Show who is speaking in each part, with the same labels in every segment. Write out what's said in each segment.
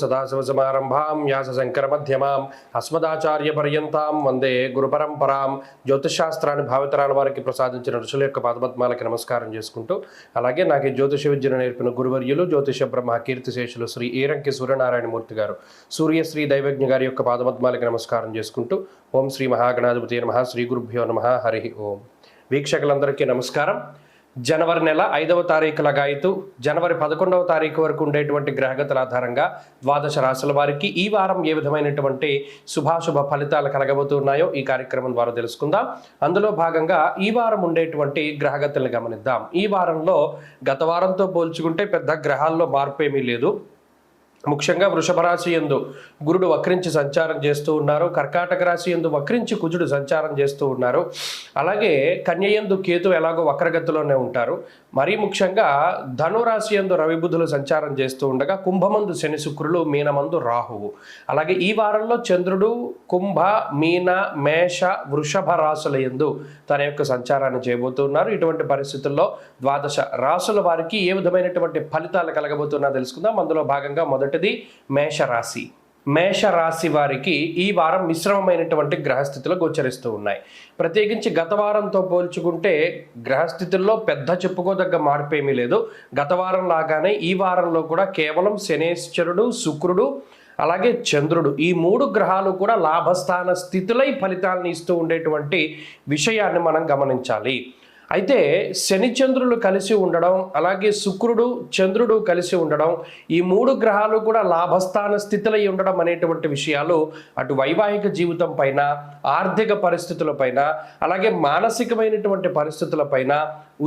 Speaker 1: సదాశివసమారంభాం వ్యాసశంకరమధ్యమాం అస్మదాచార్యపర్యంతాం వందే గురుపరంపరాం. జ్యోతిషాస్త్రాన్ని భావితరాల వారికి ప్రసాదించిన ఋషుల యొక్క పాదపద్మాలకి నమస్కారం చేసుకుంటూ, అలాగే నాకు ఈ జ్యోతిష విద్యను నేర్పిన గురువర్యులు జ్యోతిష బ్రహ్మ కీర్తిశేషులు శ్రీ ఈరంకి సూర్యనారాయణమూర్తి గారు, సూర్యశ్రీ దైవజ్ఞ గారి యొక్క పాదపద్మాలకి నమస్కారం చేసుకుంటూ, ఓం శ్రీ మహాగణాధిపతి నమః, శ్రీ గురుభ్యో నమః, హరి ఓం. వీక్షకులందరికీ నమస్కారం. జనవరి నెల 5వ తారీఖు లగాయితూ జనవరి 11వ తారీఖు వరకు ఉండేటువంటి గ్రహగతుల ఆధారంగా ద్వాదశ రాశుల వారికి ఈ వారం ఏ విధమైనటువంటి శుభాశుభ ఫలితాలు కలగబోతున్నాయో ఈ కార్యక్రమం ద్వారా తెలుసుకుందాం. అందులో భాగంగా ఈ వారం ఉండేటువంటి గ్రహగతులను గమనిద్దాం. ఈ వారంలో గత వారంతో పోల్చుకుంటే పెద్ద గ్రహాల్లో మార్పు ఏమీ లేదు. ముఖ్యంగా వృషభ రాశి యందు గురుడు వక్రించి సంచారం చేస్తూ ఉన్నారు. కర్కాటక రాశి యందు వక్రించి కుజుడు సంచారం చేస్తూ ఉన్నారు. అలాగే కన్య యందు కేతు ఎలాగో వక్రగతిలోనే ఉంటారు. మరీ ముఖ్యంగా ధనురాశి యందు రవి బుధులు సంచారం చేస్తూ ఉండగా కుంభమందు శని శుక్రులు, మీనమందు రాహువు. అలాగే ఈ వారంలో చంద్రుడు కుంభ, మీన, మేష, వృషభ రాశుల యందు తన యొక్క సంచారాన్ని చేయబోతున్నారు. ఇటువంటి పరిస్థితుల్లో ద్వాదశ రాశుల వారికి ఏ విధమైనటువంటి ఫలితాలు కలగబోతున్నా తెలుసుకుందాం. అందులో భాగంగా మొదటిది మేషరాశి. మేషరాశి వారికి ఈ వారం మిశ్రమమైనటువంటి గ్రహస్థితులు గోచరిస్తూ ఉన్నాయి. ప్రత్యేకించి గత వారంతో పోల్చుకుంటే గ్రహస్థితుల్లో పెద్ద చెప్పుకోదగ్గ మార్పు ఏమీ లేదు. గత వారం లాగానే ఈ వారంలో కూడా కేవలం శనేశ్వరుడు, శుక్రుడు, అలాగే చంద్రుడు, ఈ 3 గ్రహాలు కూడా లాభస్థాన స్థితులై ఫలితాలను ఇస్తూ ఉండేటువంటి విషయాన్ని మనం గమనించాలి. అయితే శని చంద్రులు కలిసి ఉండడం, అలాగే శుక్రుడు చంద్రుడు కలిసి ఉండడం, ఈ 3 గ్రహాలు కూడా లాభస్థాన స్థితులై ఉండడం అనేటువంటి విషయాలు అటు వైవాహిక జీవితం పైన, ఆర్థిక పరిస్థితులపైన, అలాగే మానసికమైనటువంటి పరిస్థితులపైన,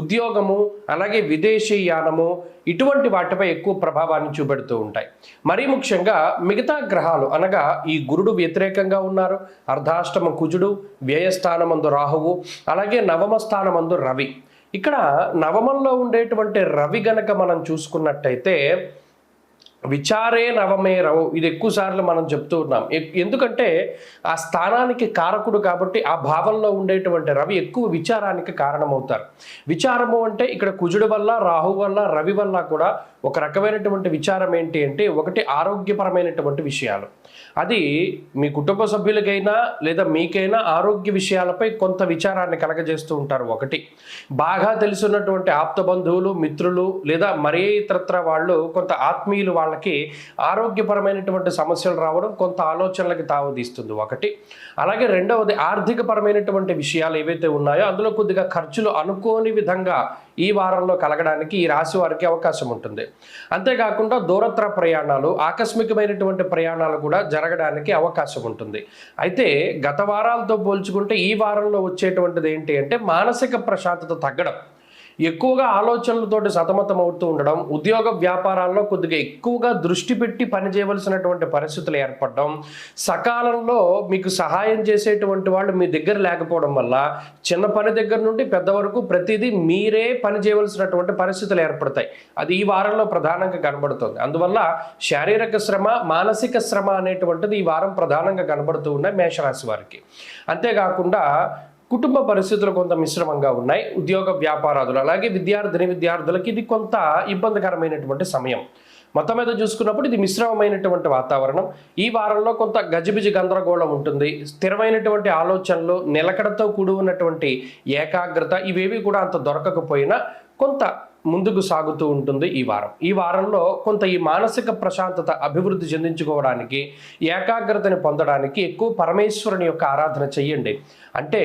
Speaker 1: ఉద్యోగము, అలాగే విదేశీయానము, ఇటువంటి వాటిపై ఎక్కువ ప్రభావాన్ని చూపెడుతూ ఉంటాయి. మరీ ముఖ్యంగా మిగతా గ్రహాలు అనగా ఈ గురుడు వ్యతిరేకంగా ఉన్నారు, అర్ధాష్టమ కుజుడు, వ్యయస్థానమందు రాహువు, అలాగే నవమ స్థానమందు రవి. ఇక్కడ నవమంలో ఉండేటువంటి రవి గనక మనం చూసుకున్నట్టయితే విచారే నవమే రవు, ఇది ఎక్కువ సార్లు మనం చెప్తూ ఉన్నాం. ఎందుకంటే ఆ స్థానానికి కారకుడు కాబట్టి ఆ భావంలో ఉండేటువంటి రవి ఎక్కువ విచారానికి కారణమవుతారు. విచారము అంటే ఇక్కడ కుజుడు వల్ల, రాహు వల్ల, రవి వల్ల కూడా ఒక రకమైనటువంటి విచారం ఏంటి అంటే, ఒకటి ఆరోగ్యపరమైనటువంటి విషయాలు. అది మీ కుటుంబ సభ్యులకైనా లేదా మీకైనా ఆరోగ్య విషయాలపై కొంత విచారాన్ని కలగజేస్తూ ఉంటారు. ఒకటి బాగా తెలుసున్నటువంటి ఆప్త బంధువులు, మిత్రులు లేదా మరే ఇతరత్ర వాళ్ళు, కొంత ఆత్మీయులు, వాళ్ళకి ఆరోగ్యపరమైనటువంటి సమస్యలు రావడం కొంత ఆలోచనలకి తావుదీస్తుంది ఒకటి. అలాగే రెండవది ఆర్థిక పరమైనటువంటి విషయాలు ఏవైతే ఉన్నాయో అందులో కొద్దిగా ఖర్చులు అనుకోని విధంగా ఈ వారంలో కలగడానికి ఈ రాశి వారికి అవకాశం ఉంటుంది. అంతేకాకుండా దూరత్ర ప్రయాణాలు, ఆకస్మికమైనటువంటి ప్రయాణాలు కూడా జరగడానికి అవకాశం ఉంటుంది. అయితే గత వారాలతో పోల్చుకుంటే ఈ వారంలో వచ్చేటువంటిది ఏంటి అంటే మానసిక ప్రశాంతత తగ్గడం, ఎక్కువగా ఆలోచనలతోటి సతమతం అవుతూ ఉండడం, ఉద్యోగ వ్యాపారాల్లో కొద్దిగా ఎక్కువగా దృష్టి పెట్టి పనిచేయవలసినటువంటి పరిస్థితులు ఏర్పడడం, సకాలంలో మీకు సహాయం చేసేటువంటి వాళ్ళు మీ దగ్గర లేకపోవడం వల్ల చిన్న పని దగ్గర నుండి పెద్ద వరకు ప్రతిదీ మీరే పని చేయవలసినటువంటి పరిస్థితులు ఏర్పడతాయి. అది ఈ వారంలో ప్రధానంగా కనబడుతుంది. అందువల్ల శారీరక శ్రమ, మానసిక శ్రమ అనేటువంటిది ఈ వారం ప్రధానంగా కనబడుతూ ఉన్నాయి మేషరాశి వారికి. అంతేకాకుండా కుటుంబ పరిస్థితులు కొంత మిశ్రమంగా ఉన్నాయి. ఉద్యోగ వ్యాపారాదులు, అలాగే విద్యార్థులకి ఇది కొంత ఇబ్బందికరమైనటువంటి సమయం. మొత్తం మీద చూసుకున్నప్పుడు ఇది మిశ్రమమైనటువంటి వాతావరణం. ఈ వారంలో కొంత గజిబిజి గందరగోళం ఉంటుంది. స్థిరమైనటువంటి ఆలోచనలు, నిలకడతో కూడి ఉన్నటువంటి ఏకాగ్రత, ఇవేవి కూడా అంత దొరకకపోయినా కొంత ముందుకు సాగుతూ ఉంటుంది ఈ వారంలో కొంత ఈ మానసిక ప్రశాంతత అభివృద్ధి చెందించుకోవడానికి, ఏకాగ్రతని పొందడానికి ఎక్కువ పరమేశ్వరుని యొక్క ఆరాధన చెయ్యండి. అంటే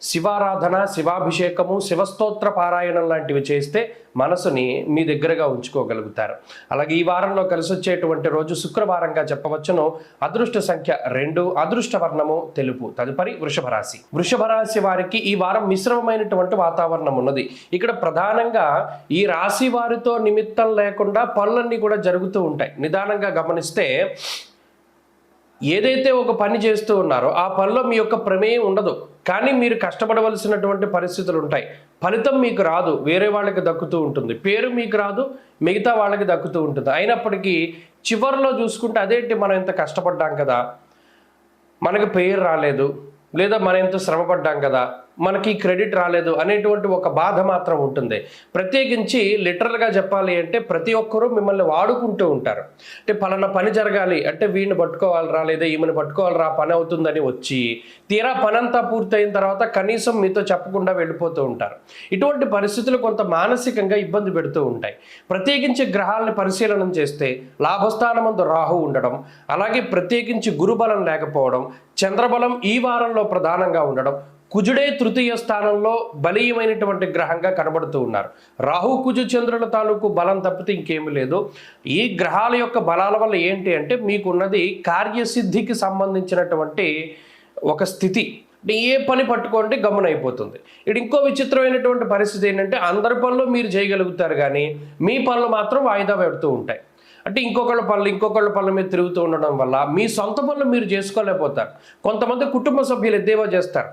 Speaker 1: శివారాధన, శివాభిషేకము, శివస్తోత్ర పారాయణం లాంటివి చేస్తే మనసుని మీ దగ్గరగా ఉంచుకోగలుగుతారు. అలాగే ఈ వారంలో కలిసి వచ్చేటువంటి రోజు శుక్రవారంగా చెప్పవచ్చును. అదృష్ట సంఖ్య 2, అదృష్ట వర్ణము తెలుపు. తదుపరి వృషభ రాశి. వృషభ రాశి వారికి ఈ వారం మిశ్రమమైనటువంటి వాతావరణం ఉన్నది. ఇక్కడ ప్రధానంగా ఈ రాశి వారితో నిమిత్తం లేకుండా పనులన్నీ కూడా జరుగుతూ ఉంటాయి. నిదానంగా గమనిస్తే ఏదైతే ఒక పని చేస్తూ ఉన్నారో ఆ పనిలో మీ యొక్క ప్రమేయం ఉండదు, కానీ మీరు కష్టపడవలసినటువంటి పరిస్థితులు ఉంటాయి. ఫలితం మీకు రాదు, వేరే వాళ్ళకి దక్కుతూ ఉంటుంది. పేరు మీకు రాదు, మిగతా వాళ్ళకి దక్కుతూ ఉంటుంది. అయినప్పటికీ చివరిలో చూసుకుంటే అదేంటి, మనం ఇంత కష్టపడ్డాం కదా, మనకు పేరు రాలేదు, లేదా మనం ఎంతో శ్రమపడ్డాం కదా, మనకి క్రెడిట్ రాలేదు అనేటువంటి ఒక బాధ మాత్రం ఉంటుంది. ప్రత్యేకించి లిటరల్గా చెప్పాలి అంటే ప్రతి ఒక్కరూ మిమ్మల్ని వాడుకుంటూ ఉంటారు. అంటే పలానా పని జరగాలి అంటే వీడిని పట్టుకోవాలరా లేదా ఈమెను పట్టుకోవాలరా పని అవుతుందని వచ్చి తీరా పనంతా పూర్తయిన తర్వాత కనీసం మీతో చెప్పకుండా వెళ్ళిపోతూ ఉంటారు. ఇటువంటి పరిస్థితులు కొంత మానసికంగా ఇబ్బంది పెడుతూ ఉంటాయి. ప్రత్యేకించి గ్రహాలను పరిశీలన చేస్తే లాభస్థానమందు రాహు ఉండడం, అలాగే ప్రత్యేకించి గురుబలం లేకపోవడం, చంద్రబలం ఈ వారంలో ప్రధానంగా ఉండడం, కుజుడే తృతీయ స్థానంలో బలీయమైనటువంటి గ్రహంగా కనబడుతూ ఉన్నారు. రాహు కుజు చంద్రుల తాలూకు బలం తప్పితే ఇంకేమీ లేదు. ఈ గ్రహాల యొక్క బలాల వల్ల ఏంటి అంటే మీకున్నది కార్యసిద్ధికి సంబంధించినటువంటి ఒక స్థితి. ఏ పని పట్టుకోండి గమ్మునైపోతుంది. ఇది ఇంకో విచిత్రమైనటువంటి పరిస్థితి ఏంటంటే అందరి పనులు మీరు చేయగలుగుతారు కానీ మీ పనులు మాత్రం వాయిదా పెడుతూ ఉంటాయి. అంటే ఇంకొకళ్ళ పనుల మీద తిరుగుతూ ఉండడం వల్ల మీ సొంత పనులు మీరు చేసుకోలేకపోతారు. కొంతమంది కుటుంబ సభ్యులు ఎద్దేవా చేస్తారు,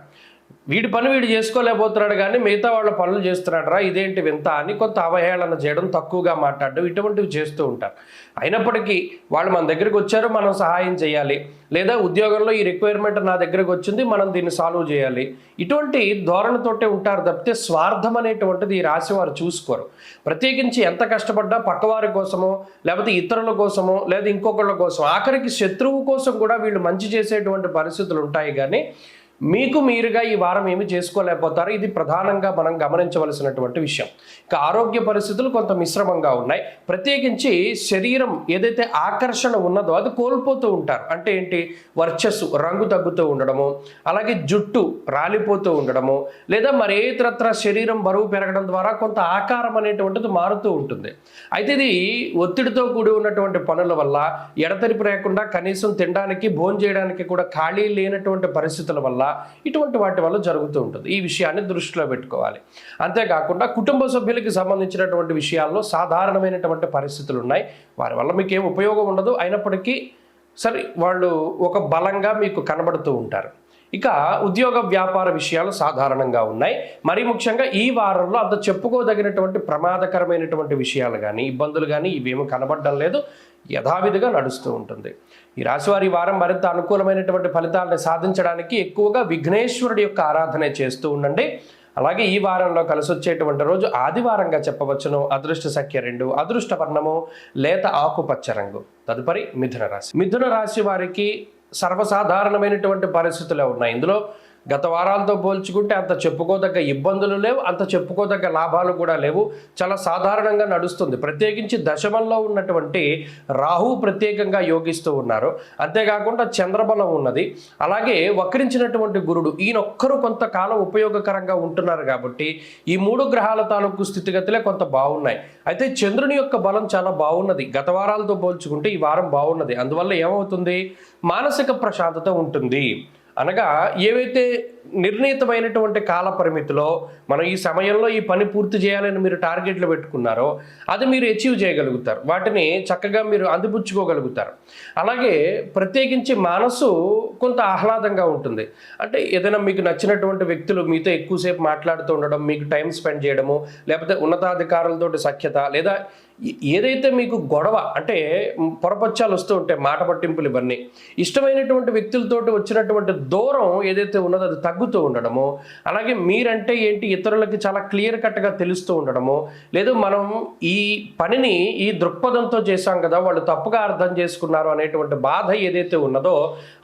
Speaker 1: వీడి పని వీడు చేసుకోలేకపోతున్నాడు కానీ మిగతా వాళ్ళ పనులు చేస్తున్నాడు రా ఇదేంటి వింత అని కొంత అవహేళన చేయడం, తక్కువగా మాట్లాడడం ఇటువంటివి చేస్తూ ఉంటారు. అయినప్పటికీ వాళ్ళు మన దగ్గరికి వచ్చారు, మనం సహాయం చేయాలి, లేదా ఉద్యోగంలో ఈ రిక్వైర్మెంట్ నా దగ్గరకు వచ్చింది మనం దీన్ని సాల్వ్ చేయాలి, ఇటువంటి ధోరణితోటే ఉంటారు తప్పితే స్వార్థం అనేటువంటిది ఈ రాశి వారు చూసుకోరు. ప్రత్యేకించి ఎంత కష్టపడ్డా పక్కవారి కోసమో లేకపోతే ఇతరుల కోసమో లేదా ఇంకొకళ్ళ కోసం ఆఖరికి శత్రువు కోసం కూడా వీళ్ళు మంచి చేసేటువంటి పరిస్థితులు ఉంటాయి. కానీ మీకు మీరుగా ఈ వారం ఏమి చేసుకోలేకపోతారు. ఇది ప్రధానంగా మనం గమనించవలసినటువంటి విషయం. ఇక ఆరోగ్య పరిస్థితులు కొంత మిశ్రమంగా ఉన్నాయి. ప్రత్యేకించి శరీరం ఏదైతే ఆకర్షణ ఉన్నదో అది కోల్పోతూ ఉంటారు. అంటే ఏంటి, వర్చస్సు రంగు తగ్గుతూ ఉండడము, అలాగే జుట్టు రాలిపోతూ ఉండడము, లేదా మరి ఇతరత్ర శరీరం బరువు పెరగడం ద్వారా కొంత ఆకారం అనేటువంటిది మారుతూ ఉంటుంది. అయితే ఇది ఒత్తిడితో కూడి ఉన్నటువంటి పనుల వల్ల ఎడతెరిపి లేకుండా కనీసం తినడానికి భోజనం చేయడానికి కూడా ఖాళీ లేనటువంటి పరిస్థితుల వల్ల ఇటువంటి వాటి వల్ల జరుగుతూ ఉంటుంది. ఈ విషయాన్ని దృష్టిలో పెట్టుకోవాలి. అంతేకాకుండా కుటుంబ సభ్యులకి సంబంధించినటువంటి విషయాల్లో సాధారణమైనటువంటి పరిస్థితులు ఉన్నాయి. వారి వల్ల మీకు ఏం ఉపయోగం ఉండదు, అయినప్పటికీ సరే వాళ్ళు ఒక బలంగా మీకు కనబడుతూ ఉంటారు. ఇక ఉద్యోగ వ్యాపార విషయాలు సాధారణంగా ఉన్నాయి. మరి ముఖ్యంగా ఈ వారంలో అంత చెప్పుకోదగినటువంటి ప్రమాదకరమైనటువంటి విషయాలు కానీ ఇబ్బందులు కానీ ఇవేమీ కనబడడం లేదు, యథావిధిగా నడుస్తూ ఉంటుంది. ఈ రాశివారి వారం మరింత అనుకూలమైనటువంటి ఫలితాలను సాధించడానికి ఎక్కువగా విఘ్నేశ్వరుడి యొక్క ఆరాధన చేస్తూ ఉండండి. అలాగే ఈ వారంలో కలిసి వచ్చేటువంటి రోజు ఆదివారంగా చెప్పవచ్చును. అదృష్ట సంఖ్య 2, అదృష్ట వర్ణము లేత ఆకుపచ్చ రంగు. తదుపరి మిథున రాశి. మిథున రాశి వారికి సర్వసాధారణమైనటువంటి పరిస్థితులే ఉన్నాయి. ఇందులో గత వారాలతో పోల్చుకుంటే అంత చెప్పుకోదగ్గ ఇబ్బందులు లేవు, అంత చెప్పుకోదగ్గ లాభాలు కూడా లేవు. చాలా సాధారణంగా నడుస్తుంది. ప్రత్యేకించి దశమంలో ఉన్నటువంటి రాహు ప్రత్యేకంగా యోగిస్తూ ఉన్నారు. అంతేకాకుండా చంద్రబలం ఉన్నది. అలాగే వక్రించినటువంటి గురుడు ఈయనొక్కరు కొంతకాలం ఉపయోగకరంగా ఉంటున్నారు. కాబట్టి ఈ 3 గ్రహాల తాలూకు స్థితిగతులే కొంత బాగున్నాయి. అయితే చంద్రుని యొక్క బలం చాలా బాగున్నది. గత వారాలతో పోల్చుకుంటే ఈ వారం బాగున్నది. అందువల్ల ఏమవుతుంది, మానసిక ప్రశాంతత ఉంటుంది. అనగా ఏవైతే నిర్ణీతమైనటువంటి కాల పరిమితిలో మనం ఈ సమయంలో ఈ పని పూర్తి చేయాలని మీరు టార్గెట్లు పెట్టుకున్నారో అది మీరు అచీవ్ చేయగలుగుతారు, వాటిని చక్కగా మీరు అందిపుచ్చుకోగలుగుతారు. అలాగే ప్రత్యేకించి మనసు కొంత ఆహ్లాదంగా ఉంటుంది. అంటే ఏదైనా మీకు నచ్చినటువంటి వ్యక్తులు మీతో ఎక్కువసేపు మాట్లాడుతూ ఉండడం, మీకు టైం స్పెండ్ చేయడము, లేకపోతే ఉన్నతాధికారులతోటి సఖ్యత, లేదా ఏదైతే మీకు గొడవ అంటే పొరపచ్చాలు వస్తూ ఉంటాయి, మాట పట్టింపులు, ఇవన్నీ ఇష్టమైనటువంటి వ్యక్తులతోటి వచ్చినటువంటి దూరం ఏదైతే ఉన్నదో అది తగ్గుతూ ఉండడము, అలాగే మీరంటే ఏంటి ఇతరులకి చాలా క్లియర్ కట్గా తెలుస్తూ ఉండడము, లేదు మనం ఈ పనిని ఈ దృక్పథంతో చేశాం కదా వాళ్ళు తప్పుగా అర్థం చేసుకున్నారు అనేటువంటి బాధ ఏదైతే ఉన్నదో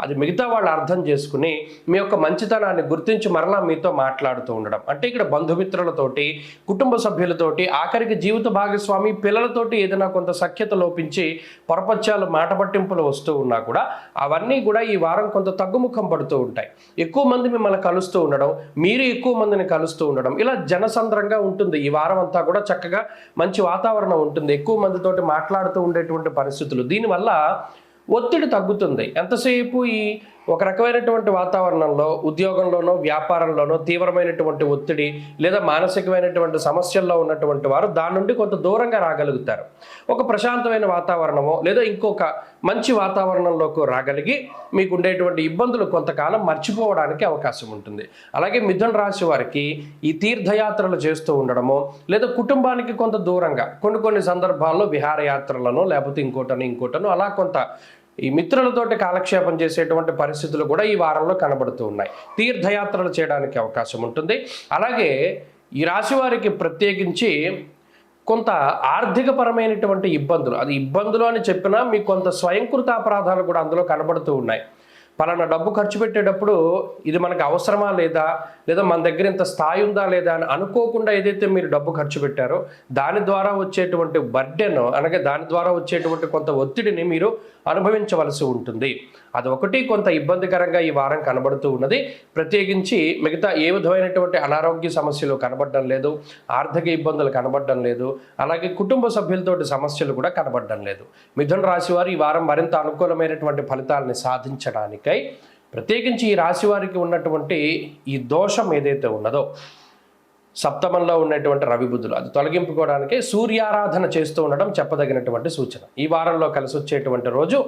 Speaker 1: అది మిగతా వాళ్ళు అర్థం చేసుకుని మీ యొక్క మంచితనాన్ని గుర్తించి మరలా మీతో మాట్లాడుతూ ఉండడం. అంటే ఇక్కడ బంధుమిత్రులతోటి, కుటుంబ సభ్యులతోటి, ఆఖరికి జీవిత భాగస్వామి పిల్లలతోటి ఏదైనా కొంత సఖ్యత లోపించి పొరపచ్చాలు, మాట పట్టింపులు వస్తూ ఉన్నా కూడా అవన్నీ కూడా ఈ వారం కొంత తగ్గుముఖం పడుతూ ఉంటాయి. ఎక్కువ మంది మిమ్మల్ని కలుస్తూ ఉండడం, మీరు ఎక్కువ మందిని కలుస్తూ ఉండడం, ఇలా జనసంద్రంగా ఉంటుంది. ఈ వారం అంతా కూడా చక్కగా మంచి వాతావరణం ఉంటుంది, ఎక్కువ మందితోటి మాట్లాడుతూ ఉండేటువంటి పరిస్థితులు. దీనివల్ల ఒత్తిడి తగ్గుతుంది. ఎంతసేపు ఈ ఒక రకమైనటువంటి వాతావరణంలో ఉద్యోగంలోనో వ్యాపారంలోనో తీవ్రమైనటువంటి ఒత్తిడి లేదా మానసికమైనటువంటి సమస్యల్లో ఉన్నటువంటి వారు దాని నుండి కొంత దూరంగా రాగలుగుతారు. ఒక ప్రశాంతమైన వాతావరణమో లేదా ఇంకొక మంచి వాతావరణంలోకి రాగలిగి మీకు ఉండేటువంటి ఇబ్బందులు కొంతకాలం మర్చిపోవడానికి అవకాశం ఉంటుంది. అలాగే మిథున రాశి వారికి ఈ తీర్థయాత్రలు చేస్తూ ఉండడమో లేదా కుటుంబానికి కొంత దూరంగా కొన్ని సందర్భాల్లో విహారయాత్రలను లేకపోతే ఇంకోటను అలా కొంత ఈ మిత్రులతోటి కాలక్షేపం చేసేటువంటి పరిస్థితులు కూడా ఈ వారంలో కనబడుతూ ఉన్నాయి. తీర్థయాత్రలు చేయడానికి అవకాశం ఉంటుంది. అలాగే ఈ రాశి వారికి ప్రత్యేకించి కొంత ఆర్థికపరమైనటువంటి ఇబ్బందులు, అది ఇబ్బందులు అని చెప్పినా మీకు కొంత స్వయంకృత అపరాధాలు కూడా అందులో కనబడుతూ ఉన్నాయి. పలానా డబ్బు ఖర్చు పెట్టేటప్పుడు ఇది మనకు అవసరమా లేదా, లేదా మన దగ్గర ఇంత స్థాయి ఉందా లేదా అని అనుకోకుండా ఏదైతే మీరు డబ్బు ఖర్చు పెట్టారో దాని ద్వారా వచ్చేటువంటి బర్డెన్, అనగా దాని ద్వారా వచ్చేటువంటి కొంత ఒత్తిడిని మీరు అనుభవించవలసి ఉంటుంది. అది ఒకటి కొంత ఇబ్బందికరంగా ఈ వారం కనబడుతూ ఉన్నది. ప్రత్యేకించి మిగతా ఏ విధమైనటువంటి అనారోగ్య సమస్యలు కనబడడం లేదు, ఆర్థిక ఇబ్బందులు కనబడడం లేదు, అలాగే కుటుంబ సభ్యులతోటి సమస్యలు కూడా కనబడడం లేదు. మిథున రాశి వారు ఈ వారం మరింత అనుకూలమైనటువంటి ఫలితాలని సాధించడానికై ప్రత్యేకించి ఈ రాశి వారికి ఉన్నటువంటి ఈ దోషం ఏదైతే ఉన్నదో, సప్తమంలో ఉన్నటువంటి రవి బుధులు, అది తొలగింపుకోవడానికి సూర్యారాధన చేస్తూ ఉండడం చెప్పదగినటువంటి సూచన. ఈ వారంలో కలిసి వచ్చేటువంటి రోజు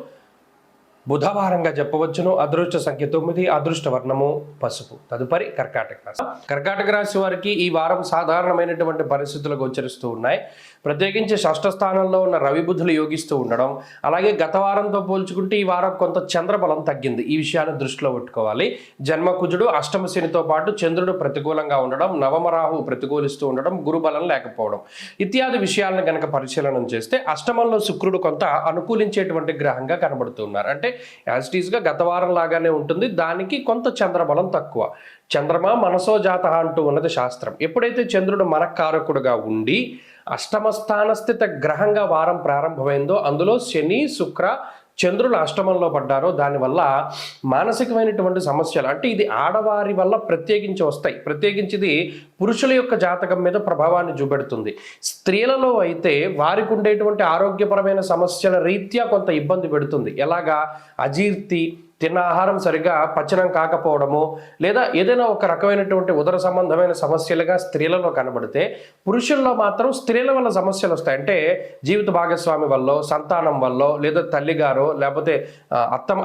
Speaker 1: బుధవారంగా చెప్పవచ్చును. అదృష్ట సంఖ్య 9, అదృష్ట వర్ణము పసుపు. తదుపరి కర్కాటక రాశి. కర్కాటక రాశి వారికి ఈ వారం సాధారణమైనటువంటి పరిస్థితులు గోచరిస్తూ ఉన్నాయి. ప్రత్యేకించి షష్ఠ స్థానంలో ఉన్న రవి బుధులు యోగిస్తూ ఉండడం, అలాగే గత వారంతో పోల్చుకుంటే ఈ వారం కొంత చంద్రబలం తగ్గింది. ఈ విషయాన్ని దృష్టిలో పెట్టుకోవాలి. జన్మకుజుడు అష్టమ శనితో పాటు చంద్రుడు ప్రతికూలంగా ఉండడం, నవమ రాహు ప్రతికూలిస్తూ ఉండడం, గురుబలం లేకపోవడం ఇత్యాది విషయాలను గనక పరిశీలన చేస్తే అష్టమంలో శుక్రుడు కొంత అనుకూలించేటువంటి గ్రహంగా కనబడుతున్నారు. అంటే యాజ్ ఇట్ ఈస్గా గత వారం లాగానే ఉంటుంది, దానికి కొంత చంద్రబలం తక్కువ. చంద్రమా మనసో జాత అంటూ ఉన్నది శాస్త్రం. ఎప్పుడైతే చంద్రుడు మనకారకుడుగా ఉండి అష్టమ స్థానస్థిత గ్రహంగా వారం ప్రారంభమైందో అందులో శని శుక్ర చంద్రులు అష్టమంలో పడ్డారో దానివల్ల మానసికమైనటువంటి సమస్యలు, అంటే ఇది ఆడవారి వల్ల ప్రత్యేకించి వస్తాయి. ప్రత్యేకించి ఇది పురుషుల యొక్క జాతకం మీద ప్రభావాన్ని చూపెడుతుంది. స్త్రీలలో అయితే వారికి ఉండేటువంటి ఆరోగ్యపరమైన సమస్యల రీత్యా కొంత ఇబ్బంది పెడుతుంది. ఎలాగా? అజీర్తి, తిన్న ఆహారం సరిగా పచనం కాకపోవడము, లేదా ఏదైనా ఒక రకమైనటువంటి ఉదర సంబంధమైన సమస్యలుగా స్త్రీలలో కనబడితే, పురుషుల్లో మాత్రం స్త్రీల వల్ల సమస్యలు వస్తాయి. అంటే జీవిత భాగస్వామి వల్ల, సంతానం వల్ల, లేదా తల్లిగారో, లేకపోతే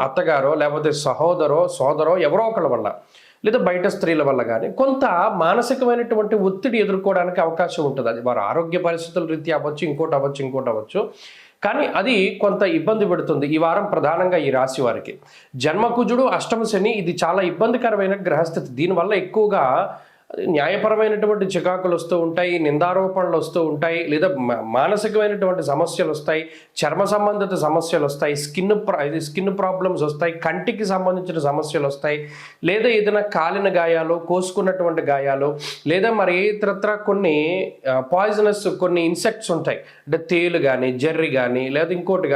Speaker 1: అత్తగారో, లేకపోతే సోదరో ఎవరో ఒకళ్ళ వల్ల, లేదా బయట స్త్రీల వల్ల కానీ కొంత మానసికమైనటువంటి ఒత్తిడి ఎదుర్కోవడానికి అవకాశం ఉంటుంది. అది వారి ఆరోగ్య పరిస్థితుల రీత్యా అవ్వచ్చు, ఇంకోటి అవ్వచ్చు. కానీ అది కొంత ఇబ్బంది పెడుతుంది ఈ వారం ప్రధానంగా ఈ రాశి వారికి. జన్మకుజుడు అష్టమ శని, ఇది చాలా ఇబ్బందికరమైన గ్రహస్థితి. దీనివల్ల ఎక్కువగా న్యాయపరమైనటువంటి చికాకులు వస్తూ ఉంటాయి, నిందారోపణలు వస్తూ ఉంటాయి, లేదా మానసికమైనటువంటి సమస్యలు వస్తాయి, చర్మ సంబంధిత సమస్యలు వస్తాయి, స్కిన్ ప్రాబ్లమ్స్ వస్తాయి, కంటికి సంబంధించిన సమస్యలు వస్తాయి, లేదా ఏదైనా కాలిన గాయాలు, కోసుకున్నటువంటి గాయాలు, లేదా మరి ఇతరత్ర కొన్ని పాయిజనస్ కొన్ని ఇన్సెక్ట్స్ ఉంటాయి, అంటే తేలు కానీ జర్రి కానీ లేదా ఇంకోటి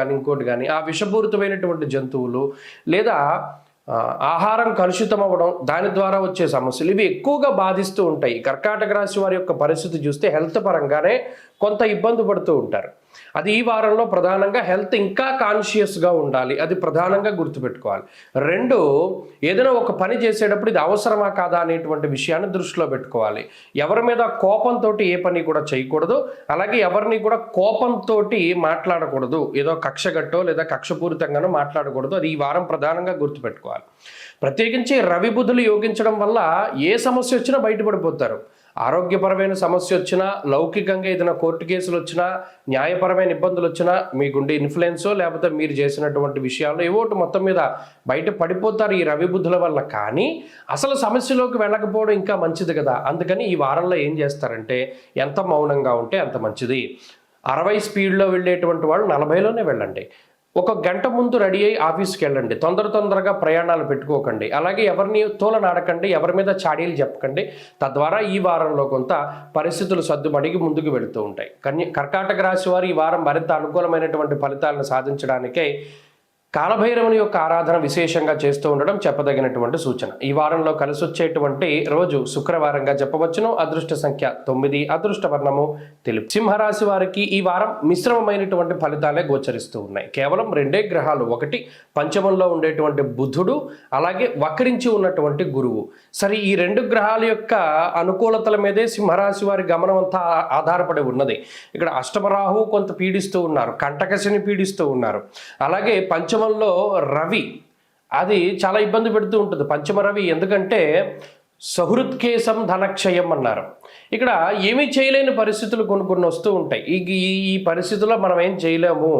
Speaker 1: కానీ ఆ విషపూరితమైనటువంటి జంతువులు, లేదా ఆహారం కలుషితం అవ్వడం, దాని ద్వారా వచ్చే సమస్యలు, ఇవి ఎక్కువగా బాధిస్తూ ఉంటాయి. కర్కాటక రాశి వారి యొక్క పరిస్థితి చూస్తే హెల్త్ పరంగానే కొంత ఇబ్బంది పడుతూ ఉంటారు. అది ఈ వారంలో ప్రధానంగా హెల్త్ ఇంకా కాన్షియస్గా ఉండాలి, అది ప్రధానంగా గుర్తుపెట్టుకోవాలి. రెండు, ఏదైనా ఒక పని చేసేటప్పుడు ఇది అవసరమా కాదా అనేటువంటి విషయాన్ని దృష్టిలో పెట్టుకోవాలి. ఎవరి మీద కోపంతో ఏ పని కూడా చేయకూడదు, అలాగే ఎవరిని కూడా కోపంతో మాట్లాడకూడదు, ఏదో కక్షగట్టో లేదా కక్షపూరితంగానో మాట్లాడకూడదు. అది ఈ వారం ప్రధానంగా గుర్తుపెట్టుకోవాలి. ప్రత్యేకించి రవి బుధులు యోగించడం వల్ల ఏ సమస్య వచ్చినా బయటపడిపోతారు. ఆరోగ్యపరమైన సమస్య వచ్చినా, లౌకికంగా ఏదైనా కోర్టు కేసులు వచ్చినా, న్యాయపరమైన ఇబ్బందులు వచ్చినా, మీకుండే ఇన్ఫ్లుయెన్సో లేకపోతే మీరు చేసినటువంటి విషయాల్లో ఏవోటి మొత్తం మీద బయట పడిపోతారు ఈ రవి బుద్ధుల వల్ల. కానీ అసలు సమస్యలోకి వెళ్ళకపోవడం ఇంకా మంచిది కదా. అందుకని ఈ వారంలో ఏం చేస్తారంటే, ఎంత మౌనంగా ఉంటే అంత మంచిది. 60 స్పీడ్లో వెళ్ళేటువంటి వాళ్ళు 40లోనే వెళ్ళండి. ఒక గంట ముందు రెడీ అయ్యి ఆఫీస్కి వెళ్ళండి. తొందరగా ప్రయాణాలు పెట్టుకోకండి. అలాగే ఎవరిని తోలనాడకండి, ఎవరి మీద చాడీలు చెప్పకండి. తద్వారా ఈ వారంలో కొంత పరిస్థితులు సర్దుమడిగి ముందుకు వెళుతూ ఉంటాయి. కర్కాటక రాశి వారు ఈ వారం మరింత అనుకూలమైనటువంటి ఫలితాలను సాధించడానికే కాలభైరవుని యొక్క ఆరాధన విశేషంగా చేస్తూ ఉండడం చెప్పదగినటువంటి సూచన. ఈ వారంలో కలిసి వచ్చేటువంటి రోజు శుక్రవారంగా చెప్పవచ్చును. అదృష్ట సంఖ్య 9, అదృష్ట వర్ణము తెలుపు. సింహరాశి వారికి ఈ వారం మిశ్రమమైనటువంటి ఫలితాలే గోచరిస్తూ ఉన్నాయి. కేవలం 2 గ్రహాలు, ఒకటి పంచమంలో ఉండేటువంటి బుధుడు, అలాగే వక్రించి ఉన్నటువంటి గురువు. సరే, ఈ 2 గ్రహాల యొక్క అనుకూలతల మీదే సింహరాశి వారి గమనం అంతా ఆధారపడి ఉన్నది. ఇక్కడ అష్టమరాహు కొంత పీడిస్తూ ఉన్నారు, కంటకశని పీడిస్తూ ఉన్నారు, అలాగే పంచమంలో రవి, అది చాలా ఇబ్బంది పెడుతూ ఉంటుంది పంచమ రవి. ఎందుకంటే సహృత్కేశం ధనక్షయం అన్నారు. ఇక్కడ ఏమీ చేయలేని పరిస్థితులు కొన్ని వస్తూ ఉంటాయి. ఈ పరిస్థితుల్లో మనం ఏం చేయలేము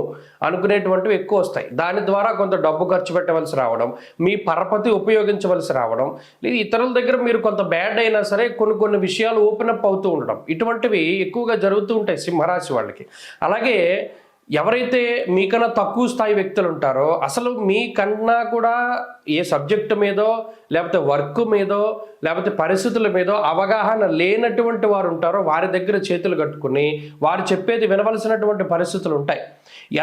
Speaker 1: అనుకునేటువంటివి ఎక్కువ వస్తాయి. దాని ద్వారా కొంత డబ్బు ఖర్చు పెట్టవలసి రావడం, మీ పరపతి ఉపయోగించవలసి రావడం, లేదా ఇతరుల దగ్గర మీరు కొంత బ్యాడ్ అయినా సరే కొన్ని విషయాలు ఓపెన్ అప్ అవుతూ ఉండడం, ఇటువంటివి ఎక్కువగా జరుగుతూ ఉంటాయి సింహరాశి వాళ్ళకి. అలాగే ఎవరైతే మీకన్నా తక్కువ స్థాయి వ్యక్తులు ఉంటారో, అసలు మీకన్నా కూడా ఏ సబ్జెక్టు మీదో లేకపోతే వర్క్ మీదో లేకపోతే పరిస్థితుల మీదో అవగాహన లేనటువంటి వారు ఉంటారో వారి దగ్గర చేతులు కట్టుకుని వారు చెప్పేది వినవలసినటువంటి పరిస్థితులు ఉంటాయి.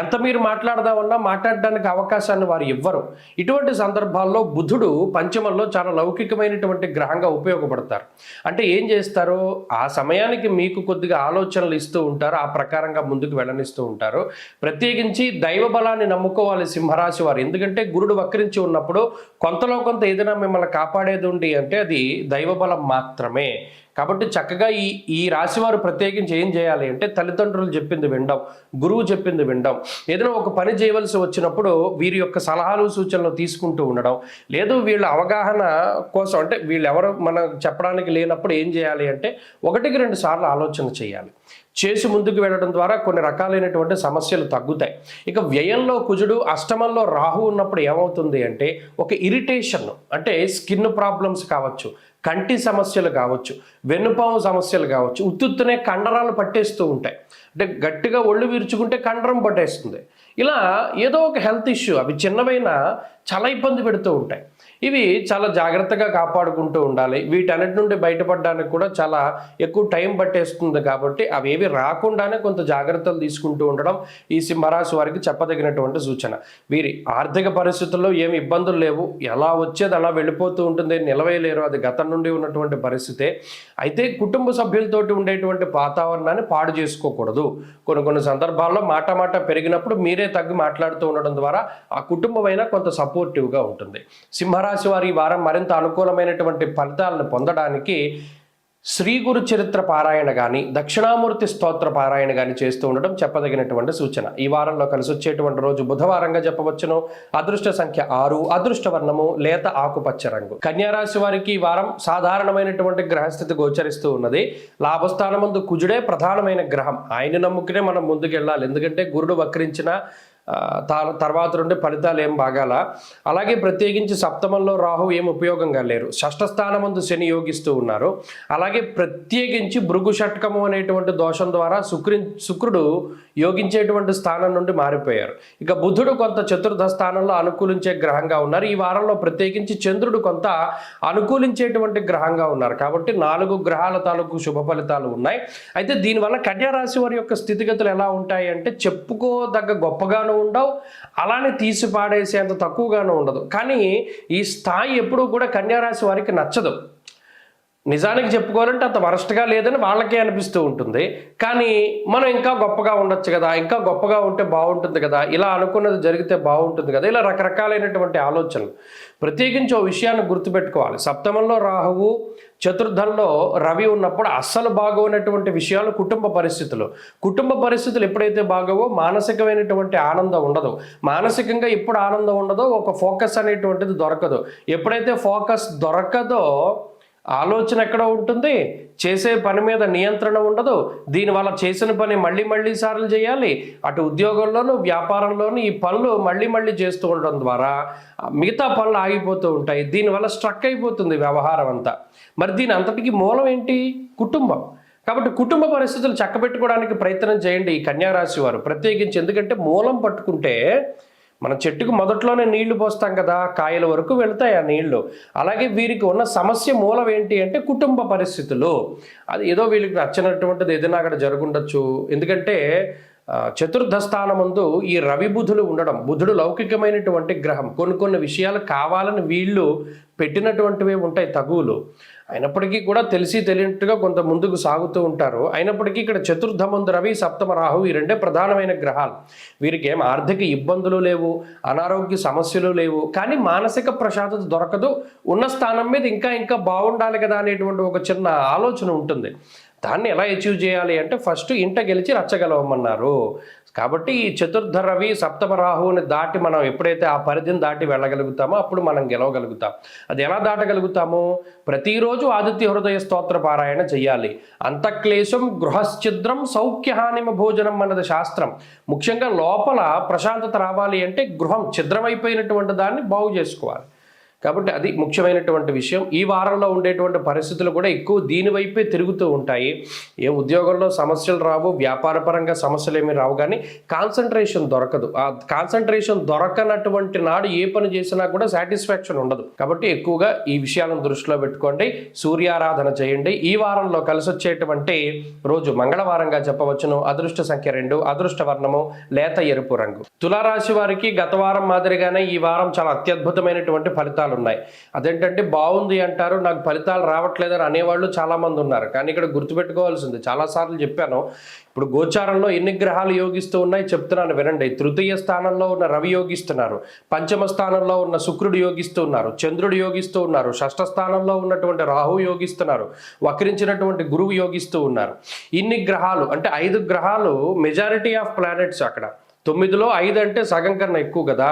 Speaker 1: ఎంత మీరు మాట్లాడదామన్నా మాట్లాడడానికి అవకాశాన్ని వారు ఇవ్వరు. ఇటువంటి సందర్భాల్లో బుధుడు పంచమంలో చాలా లౌకికమైనటువంటి గ్రహంగా ఉపయోగపడతారు. అంటే ఏం చేస్తారు, ఆ సమయానికి మీకు కొద్దిగా ఆలోచనలు ఇస్తూ ఉంటారు, ఆ ప్రకారంగా ముందుకు వెళ్ళనిస్తూ ఉంటారు. ప్రత్యేకించి దైవ బలాన్ని నమ్ముకోవాలి సింహరాశి వారు. ఎందుకంటే గురుడు వక్రించి ఉన్నప్పుడు కొంతలో కొంత ఏదైనా మిమ్మల్ని కాపాడేది ఉండి అంటే అది దైవ బలం మాత్రమే. కాబట్టి చక్కగా ఈ రాశివారు ప్రత్యేకించి ఏం చేయాలి అంటే తల్లిదండ్రులు చెప్పింది వినడం, గురువు చెప్పింది వినడం, ఏదైనా ఒక పని చేయవలసి వచ్చినప్పుడు వీరి యొక్క సలహాలు సూచనలు తీసుకుంటూ ఉండడం, లేదు వీళ్ళ అవగాహన కోసం అంటే వీళ్ళెవరు మనం చెప్పడానికి లేనప్పుడు ఏం చేయాలి అంటే 1-2 సార్లు ఆలోచన చేయాలి. చేసి ముందుకు వెళ్ళడం ద్వారా కొన్ని రకాలైనటువంటి సమస్యలు తగ్గుతాయి. ఇక వ్యయంలో కుజుడు, అష్టమంలో రాహు ఉన్నప్పుడు ఏమవుతుంది అంటే ఒక ఇరిటేషన్, అంటే స్కిన్ ప్రాబ్లమ్స్ కావచ్చు, కంటి సమస్యలు కావచ్చు, వెన్నుపాము సమస్యలు కావచ్చు, ఉత్తునే కండరాలు పట్టేస్తూ ఉంటాయి. అంటే గట్టిగా ఒళ్ళు విరుచుకుంటే కండరం పట్టేస్తుంది. ఇలా ఏదో ఒక హెల్త్ ఇష్యూ, అవి చిన్నవైనా చాలా ఇబ్బంది పెడుతూ ఉంటాయి. ఇవి చాలా జాగ్రత్తగా కాపాడుకుంటూ ఉండాలి. వీటన్నిటి నుండి బయటపడడానికి కూడా చాలా ఎక్కువ టైం పట్టేస్తుంది. కాబట్టి అవేవి రాకుండానే కొంత జాగ్రత్తలు తీసుకుంటూ ఉండడం ఈ సింహరాశి వారికి చెప్పదగినటువంటి సూచన. వీరి ఆర్థిక పరిస్థితుల్లో ఏమి ఇబ్బందులు లేవు, ఎలా వచ్చేది అలా వెళ్ళిపోతూ ఉంటుంది, నిలవేయలేరు, అది గతం నుండి ఉన్నటువంటి పరిస్థితే. అయితే కుటుంబ సభ్యులతోటి ఉండేటువంటి వాతావరణాన్ని పాడు చేసుకోకూడదు. కొన్ని సందర్భాల్లో మాట పెరిగినప్పుడు మీరే తగ్గి మాట్లాడుతూ ఉండడం ద్వారా ఆ కుటుంబమైనా కొంత సపోర్టివ్గా ఉంటుంది. సింహరాశి వారి ఈ వారం మరింత అనుకూలమైనటువంటి ఫలితాలను పొందడానికి శ్రీ గురు చరిత్ర పారాయణ కానీ దక్షిణామూర్తి స్తోత్ర పారాయణ కానీ చేస్తూ ఉండడం చెప్పదగినటువంటి సూచన. ఈ వారంలో కలిసి వచ్చేటువంటి రోజు బుధవారంగా చెప్పవచ్చును. అదృష్ట సంఖ్య 6, అదృష్ట వర్ణము లేత ఆకుపచ్చ రంగు. కన్యారాశి వారికి ఈ వారం సాధారణమైనటువంటి గ్రహస్థితి గోచరిస్తూ ఉన్నది. లాభస్థానమందు కుజుడే ప్రధానమైన గ్రహం, ఆయన నమ్ముకునే మనం ముందుకెళ్ళాలి. ఎందుకంటే గురుడు వక్రించిన తర్వాత నుండి ఫలితాలు ఏం బాగాల. అలాగే ప్రత్యేకించి సప్తమంలో రాహు ఏం ఉపయోగంగా లేరు. షష్ఠ స్థానమందు శని యోగిస్తూ ఉన్నారు. అలాగే ప్రత్యేకించి భృగు షట్కము అనేటువంటి దోషం ద్వారా శుక్రుడు యోగించేటువంటి స్థానం నుండి మారిపోయారు. ఇక బుధుడు కొంత చతుర్థ స్థానంలో అనుకూలించే గ్రహంగా ఉన్నారు. ఈ వారంలో ప్రత్యేకించి చంద్రుడు కొంత అనుకూలించేటువంటి గ్రహంగా ఉన్నారు. కాబట్టి 4 గ్రహాల తాలూకు శుభ ఫలితాలు ఉన్నాయి. అయితే దీనివల్ల కన్యా రాశి వారి యొక్క స్థితిగతులు ఎలా ఉంటాయి అంటే చెప్పుకోదగ్గ గొప్పగాను ఉండవు, అలానే తీసి పాడేసేంత తక్కువగాను ఉండదు. కానీ ఈ స్థాయి ఎప్పుడూ కూడా కన్యారాశి వారికి నచ్చదు. నిజానికి చెప్పుకోవాలంటే అంత వరస్ట్గా లేదని వాళ్ళకే అనిపిస్తూ ఉంటుంది. కానీ మనం ఇంకా గొప్పగా ఉండొచ్చు కదా, ఇంకా గొప్పగా ఉంటే బాగుంటుంది కదా, ఇలా అనుకున్నది జరిగితే బాగుంటుంది కదా, ఇలా రకరకాలైనటువంటి ఆలోచనలు. ప్రత్యేకించి ఓ విషయాన్ని గుర్తుపెట్టుకోవాలి. సప్తమంలో రాహువు, చతుర్థంలో రవి ఉన్నప్పుడు అస్సలు బాగోనటువంటి విషయాలు కుటుంబ పరిస్థితులు ఎప్పుడైతే బాగోవో మానసికమైనటువంటి ఆనందం ఉండదు. మానసికంగా ఎప్పుడు ఆనందం ఉండదో ఒక ఫోకస్ అనేటువంటిది దొరకదు. ఎప్పుడైతే ఫోకస్ దొరకదో ఆలోచన ఎక్కడ ఉంటుంది, చేసే పని మీద నియంత్రణ ఉండదు. దీనివల్ల చేసిన పని మళ్ళీ సార్లు చేయాలి. అటు ఉద్యోగంలోనూ వ్యాపారంలోనూ ఈ పనులు మళ్ళీ చేస్తూ ఉండడం ద్వారా మిగతా పనులు ఆగిపోతూ ఉంటాయి. దీనివల్ల స్ట్రక్ అయిపోతుంది వ్యవహారం అంతా. మరి దీని అంతటికి మూలం ఏంటి? కుటుంబం. కాబట్టి కుటుంబ పరిస్థితులు చక్కబెట్టుకోవడానికి ప్రయత్నం చేయండి ఈ కన్యారాశి వారు ప్రత్యేకించి. ఎందుకంటే మూలం పట్టుకుంటే మన చెట్టుకు మొదట్లోనే నీళ్లు పోస్తాం కదా, కాయల వరకు వెళ్తాయి ఆ నీళ్లు. అలాగే వీరికి ఉన్న సమస్య మూలం ఏంటి అంటే కుటుంబ పరిస్థితులు. అది ఏదో వీళ్ళకి నచ్చినటువంటిది ఏదైనా అక్కడ జరుగుండొచ్చు. ఎందుకంటే చతుర్థ స్థానమందు ఈ రవి బుధులు ఉండడం, బుధుడు లౌకికమైనటువంటి గ్రహం. కొన్ని విషయాలు కావాలని వీళ్ళు పెట్టినటువంటివి ఉంటాయి తగువులు. అయినప్పటికీ కూడా తెలిసి తెలియనట్టుగా కొంత ముందుకు సాగుతూ ఉంటారు. అయినప్పటికీ ఇక్కడ చతుర్థమందు రవి, సప్తమ రాహు ఈ రెండే ప్రధానమైన గ్రహాలు. వీరికి ఏం ఆర్థిక ఇబ్బందులు లేవు, అనారోగ్య సమస్యలు లేవు. కానీ మానసిక ప్రశాంతత దొరకదు. ఉన్న స్థానం మీద ఇంకా బాగుండాలి కదా అనేటువంటి ఒక చిన్న ఆలోచన ఉంటుంది. దాన్ని ఎలా అచీవ్ చేయాలి అంటే ఫస్ట్ ఇంట గెలిచి రచ్చగలవమన్నారు. కాబట్టి ఈ చతుర్థ రవి సప్తమ రాహువుని దాటి మనం ఎప్పుడైతే ఆ పరిధిని దాటి వెళ్ళగలుగుతామో అప్పుడు మనం గెలవగలుగుతాం. అది ఎలా దాటగలుగుతాము? ప్రతిరోజు ఆదిత్య హృదయ స్తోత్ర పారాయణ చెయ్యాలి. అంతఃక్లేశం గృహశ్చిద్రం సౌఖ్యహానిమ భోజనం అన్నది శాస్త్రం. ముఖ్యంగా లోపల ప్రశాంతత రావాలి అంటే గృహం ఛిద్రమైపోయినటువంటి దాన్ని బాగు చేసుకోవాలి. కాబట్టి అది ముఖ్యమైనటువంటి విషయం. ఈ వారంలో ఉండేటువంటి పరిస్థితులు కూడా ఎక్కువ దీనివైపే తిరుగుతూ ఉంటాయి. ఏ ఉద్యోగంలో సమస్యలు రావు, వ్యాపారపరంగా సమస్యలు ఏమీ రావు, కానీ కాన్సన్ట్రేషన్ దొరకదు. ఆ కాన్సన్ట్రేషన్ దొరకనటువంటి నాడు ఏ పని చేసినా కూడా సాటిస్ఫాక్షన్ ఉండదు. కాబట్టి ఎక్కువగా ఈ విషయాలను దృష్టిలో పెట్టుకోండి. సూర్యారాధన చేయండి. ఈ వారంలో కలిసి వచ్చేటువంటి రోజు మంగళవారంగా చెప్పవచ్చును. అదృష్ట సంఖ్య 2, అదృష్ట వర్ణము లేత ఎరుపు రంగు. తులారాశి వారికి గత వారం మాదిరిగానే ఈ వారం చాలా అత్యద్భుతమైనటువంటి ఫలితాలు ఉన్నాయి. అదేంటంటే బాగుంది అంటారు, నాకు ఫలితాలు రావట్లేదని అనేవాళ్ళు చాలామంది ఉన్నారు. కానీ ఇక్కడ గుర్తుపెట్టుకోవాల్సింది, చాలాసార్లు చెప్పాను, ఇప్పుడు గోచారంలో ఎన్ని గ్రహాలు యోగిస్తూ ఉన్నాయి చెప్తున్నాను వినండి. తృతీయ స్థానంలో ఉన్న రవి యోగిస్తున్నారు, పంచమ స్థానంలో ఉన్న శుక్రుడు యోగిస్తూ ఉన్నారు, చంద్రుడు యోగిస్తూ ఉన్నారు, షష్ఠ స్థానంలో ఉన్నటువంటి రాహు యోగిస్తున్నారు, వక్రించినటువంటి గురువు యోగిస్తూ ఉన్నారు. ఇన్ని గ్రహాలు అంటే 5 గ్రహాలు మెజారిటీ ఆఫ్ ప్లానెట్స్. అక్కడ 9లో 5 అంటే సగం కన్నా ఎక్కువ కదా.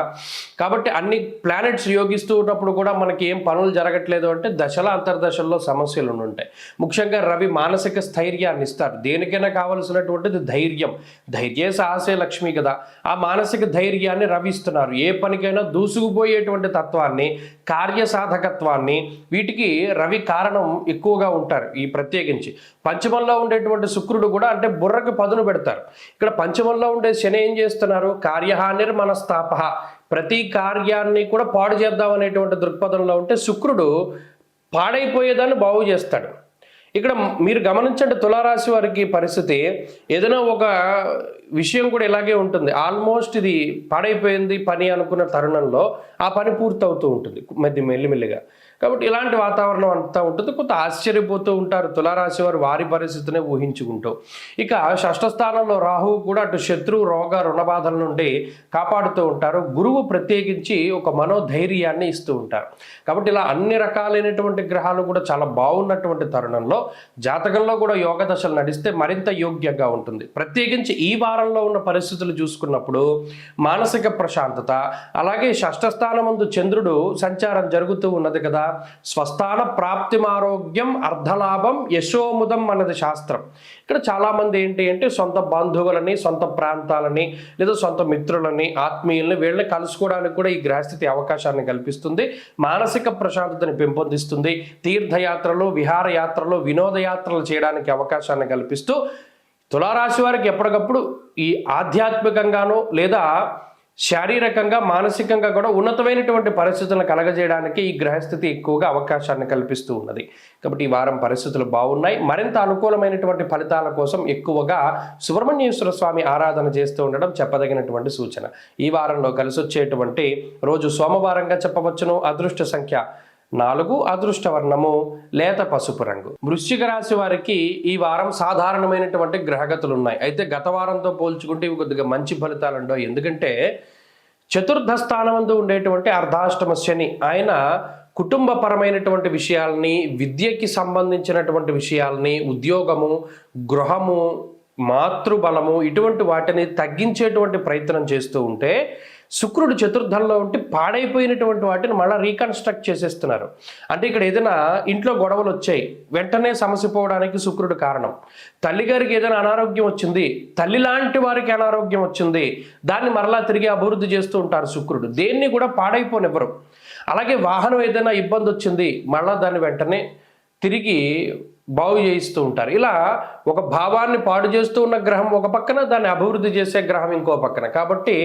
Speaker 1: కాబట్టి అన్ని ప్లానెట్స్ యోగిస్తూ ఉన్నప్పుడు కూడా మనకి ఏం పనులు జరగట్లేదు అంటే దశల అంతర్దశల్లో సమస్యలు ఉంటాయి. ముఖ్యంగా రవి మానసిక స్థైర్యాన్ని ఇస్తారు. దేనికైనా కావలసినటువంటిది ధైర్యం. ధైర్యే సాహసే లక్ష్మి కదా. ఆ మానసిక ధైర్యాన్ని రవి ఇస్తున్నారు. ఏ పనికైనా దూసుకుపోయేటువంటి తత్వాన్ని, కార్యసాధకత్వాన్ని, వీటికి రవి కారణం ఎక్కువగా ఉంటారు. ఈ ప్రత్యేకించి పంచమంలో ఉండేటువంటి శుక్రుడు కూడా అంటే బుర్రకు పదును పెడతారు. ఇక్కడ పంచమంలో ఉండే శని ఏం చేస్తున్నారు? కార్యహానిర్ మనస్తాప, ప్రతి కార్యాన్ని కూడా పాడు చేద్దాం అనేటువంటి దృక్పథంలో ఉంటే శుక్రుడు పాడైపోయేదాన్ని బాగు చేస్తాడు. ఇక్కడ మీరు గమనించండి, తులారాశి వారికి పరిస్థితి ఏదైనా ఒక విషయం కూడా ఇలాగే ఉంటుంది. ఆల్మోస్ట్ ఇది పాడైపోయింది పని అనుకున్న తరుణంలో ఆ పని పూర్తవుతూ ఉంటుంది మెల్లిమెల్లిగా. కాబట్టి ఇలాంటి వాతావరణం అంతా ఉంటుంది. కొంత ఆశ్చర్యపోతూ ఉంటారు తులారాశి వారు వారి పరిస్థితిని ఊహించుకుంటూ. ఇక షష్ఠ స్థానంలో రాహువు కూడా అటు శత్రు రోగ రుణబాధల నుండి కాపాడుతూ ఉంటారు. గురువు ప్రత్యేకించి ఒక మనోధైర్యాన్ని ఇస్తూ ఉంటారు. కాబట్టి ఇలా అన్ని రకాలైనటువంటి గ్రహాలు కూడా చాలా బాగున్నటువంటి తరుణంలో జాతకంలో కూడా యోగ దశలు నడిస్తే మరింత యోగ్యంగా ఉంటుంది. ప్రత్యేకించి ఈ వారంలో ఉన్న పరిస్థితులు చూసుకున్నప్పుడు మానసిక ప్రశాంతత, అలాగే షష్ఠ స్థానమందు చంద్రుడు సంచారం జరుగుతూ ఉన్నది కదా. స్వస్థాన ప్రాప్తిమారోగ్యం అర్ధలాభం యశోముదం అన్నది శాస్త్రం. ఇక్కడ చాలామంది ఏంటి అంటే సొంత బంధువులని, సొంత ప్రాంతాలని, లేదా సొంత మిత్రులని, ఆత్మీయుల్ని వీళ్ళని కలుసుకోవడానికి కూడా ఈ గ్రహస్థితి అవకాశాన్ని కల్పిస్తుంది. మానసిక ప్రశాంతతని పెంపొందిస్తుంది. తీర్థయాత్రలు, విహారయాత్రలు, వినోదయాత్రలు చేయడానికి అవకాశాన్ని కల్పిస్తూ తులారాశి వారికి ఎప్పటికప్పుడు ఈ ఆధ్యాత్మికంగానో లేదా శారీరకంగా, మానసికంగా కూడా ఉన్నతమైనటువంటి పరిస్థితులను కలగజేయడానికి ఈ గ్రహస్థితి ఎక్కువగా అవకాశాన్ని కల్పిస్తూ ఉన్నది. కాబట్టి ఈ వారం పరిస్థితులు బాగున్నాయి. మరింత అనుకూలమైనటువంటి ఫలితాల కోసం ఎక్కువగా సుబ్రహ్మణ్యేశ్వర స్వామి ఆరాధన చేస్తూ ఉండడం చెప్పదగినటువంటి సూచన. ఈ వారంలో కలిసి వచ్చేటువంటి రోజు సోమవారంగా చెప్పవచ్చును. అదృష్ట సంఖ్య 4, అదృష్ట వర్ణము లేత పసుపు రంగు. వృశ్చిక రాశి వారికి ఈ వారం సాధారణమైనటువంటి గ్రహగతులు ఉన్నాయి. అయితే గత వారంతో పోల్చుకుంటే ఇవి కొద్దిగా మంచి ఫలితాలు ఉండవు. ఎందుకంటే చతుర్థ స్థానమందు ఉండేటువంటి అర్ధాష్టమ శని ఆయన కుటుంబపరమైనటువంటి విషయాల్ని, విద్యకి సంబంధించినటువంటి విషయాల్ని, ఉద్యోగము, గృహము, మాతృబలము ఇటువంటి వాటిని తగ్గించేటువంటి ప్రయత్నం చేస్తూ ఉంటే శుక్రుడు చతుర్థంలో ఉంటే పాడైపోయినటువంటి వాటిని మళ్ళీ రీకన్స్ట్రక్ట్ చేసేస్తున్నారు. అంటే ఇక్కడ ఏదైనా ఇంట్లో గొడవలు వచ్చాయి, వెంటనే సమస్య పోవడానికి శుక్రుడు కారణం. తల్లిగారికి ఏదైనా అనారోగ్యం వచ్చింది, తల్లి లాంటి వారికి అనారోగ్యం వచ్చింది, దాన్ని మరలా తిరిగి అభివృద్ధి చేస్తూ ఉంటారు శుక్రుడు. దేన్ని కూడా పాడైపోనివ్వరు. అలాగే వాహనం ఏదైనా ఇబ్బంది వచ్చింది, మళ్ళా దాన్ని వెంటనే తిరిగి బాగు చేయిస్తూ ఉంటారు. ఇలా ఒక భావాన్ని పాడు చేస్తూ ఉన్న గ్రహం ఒక పక్కన, దాన్ని అభివృద్ధి చేసే గ్రహం ఇంకో పక్కన. కాబట్టి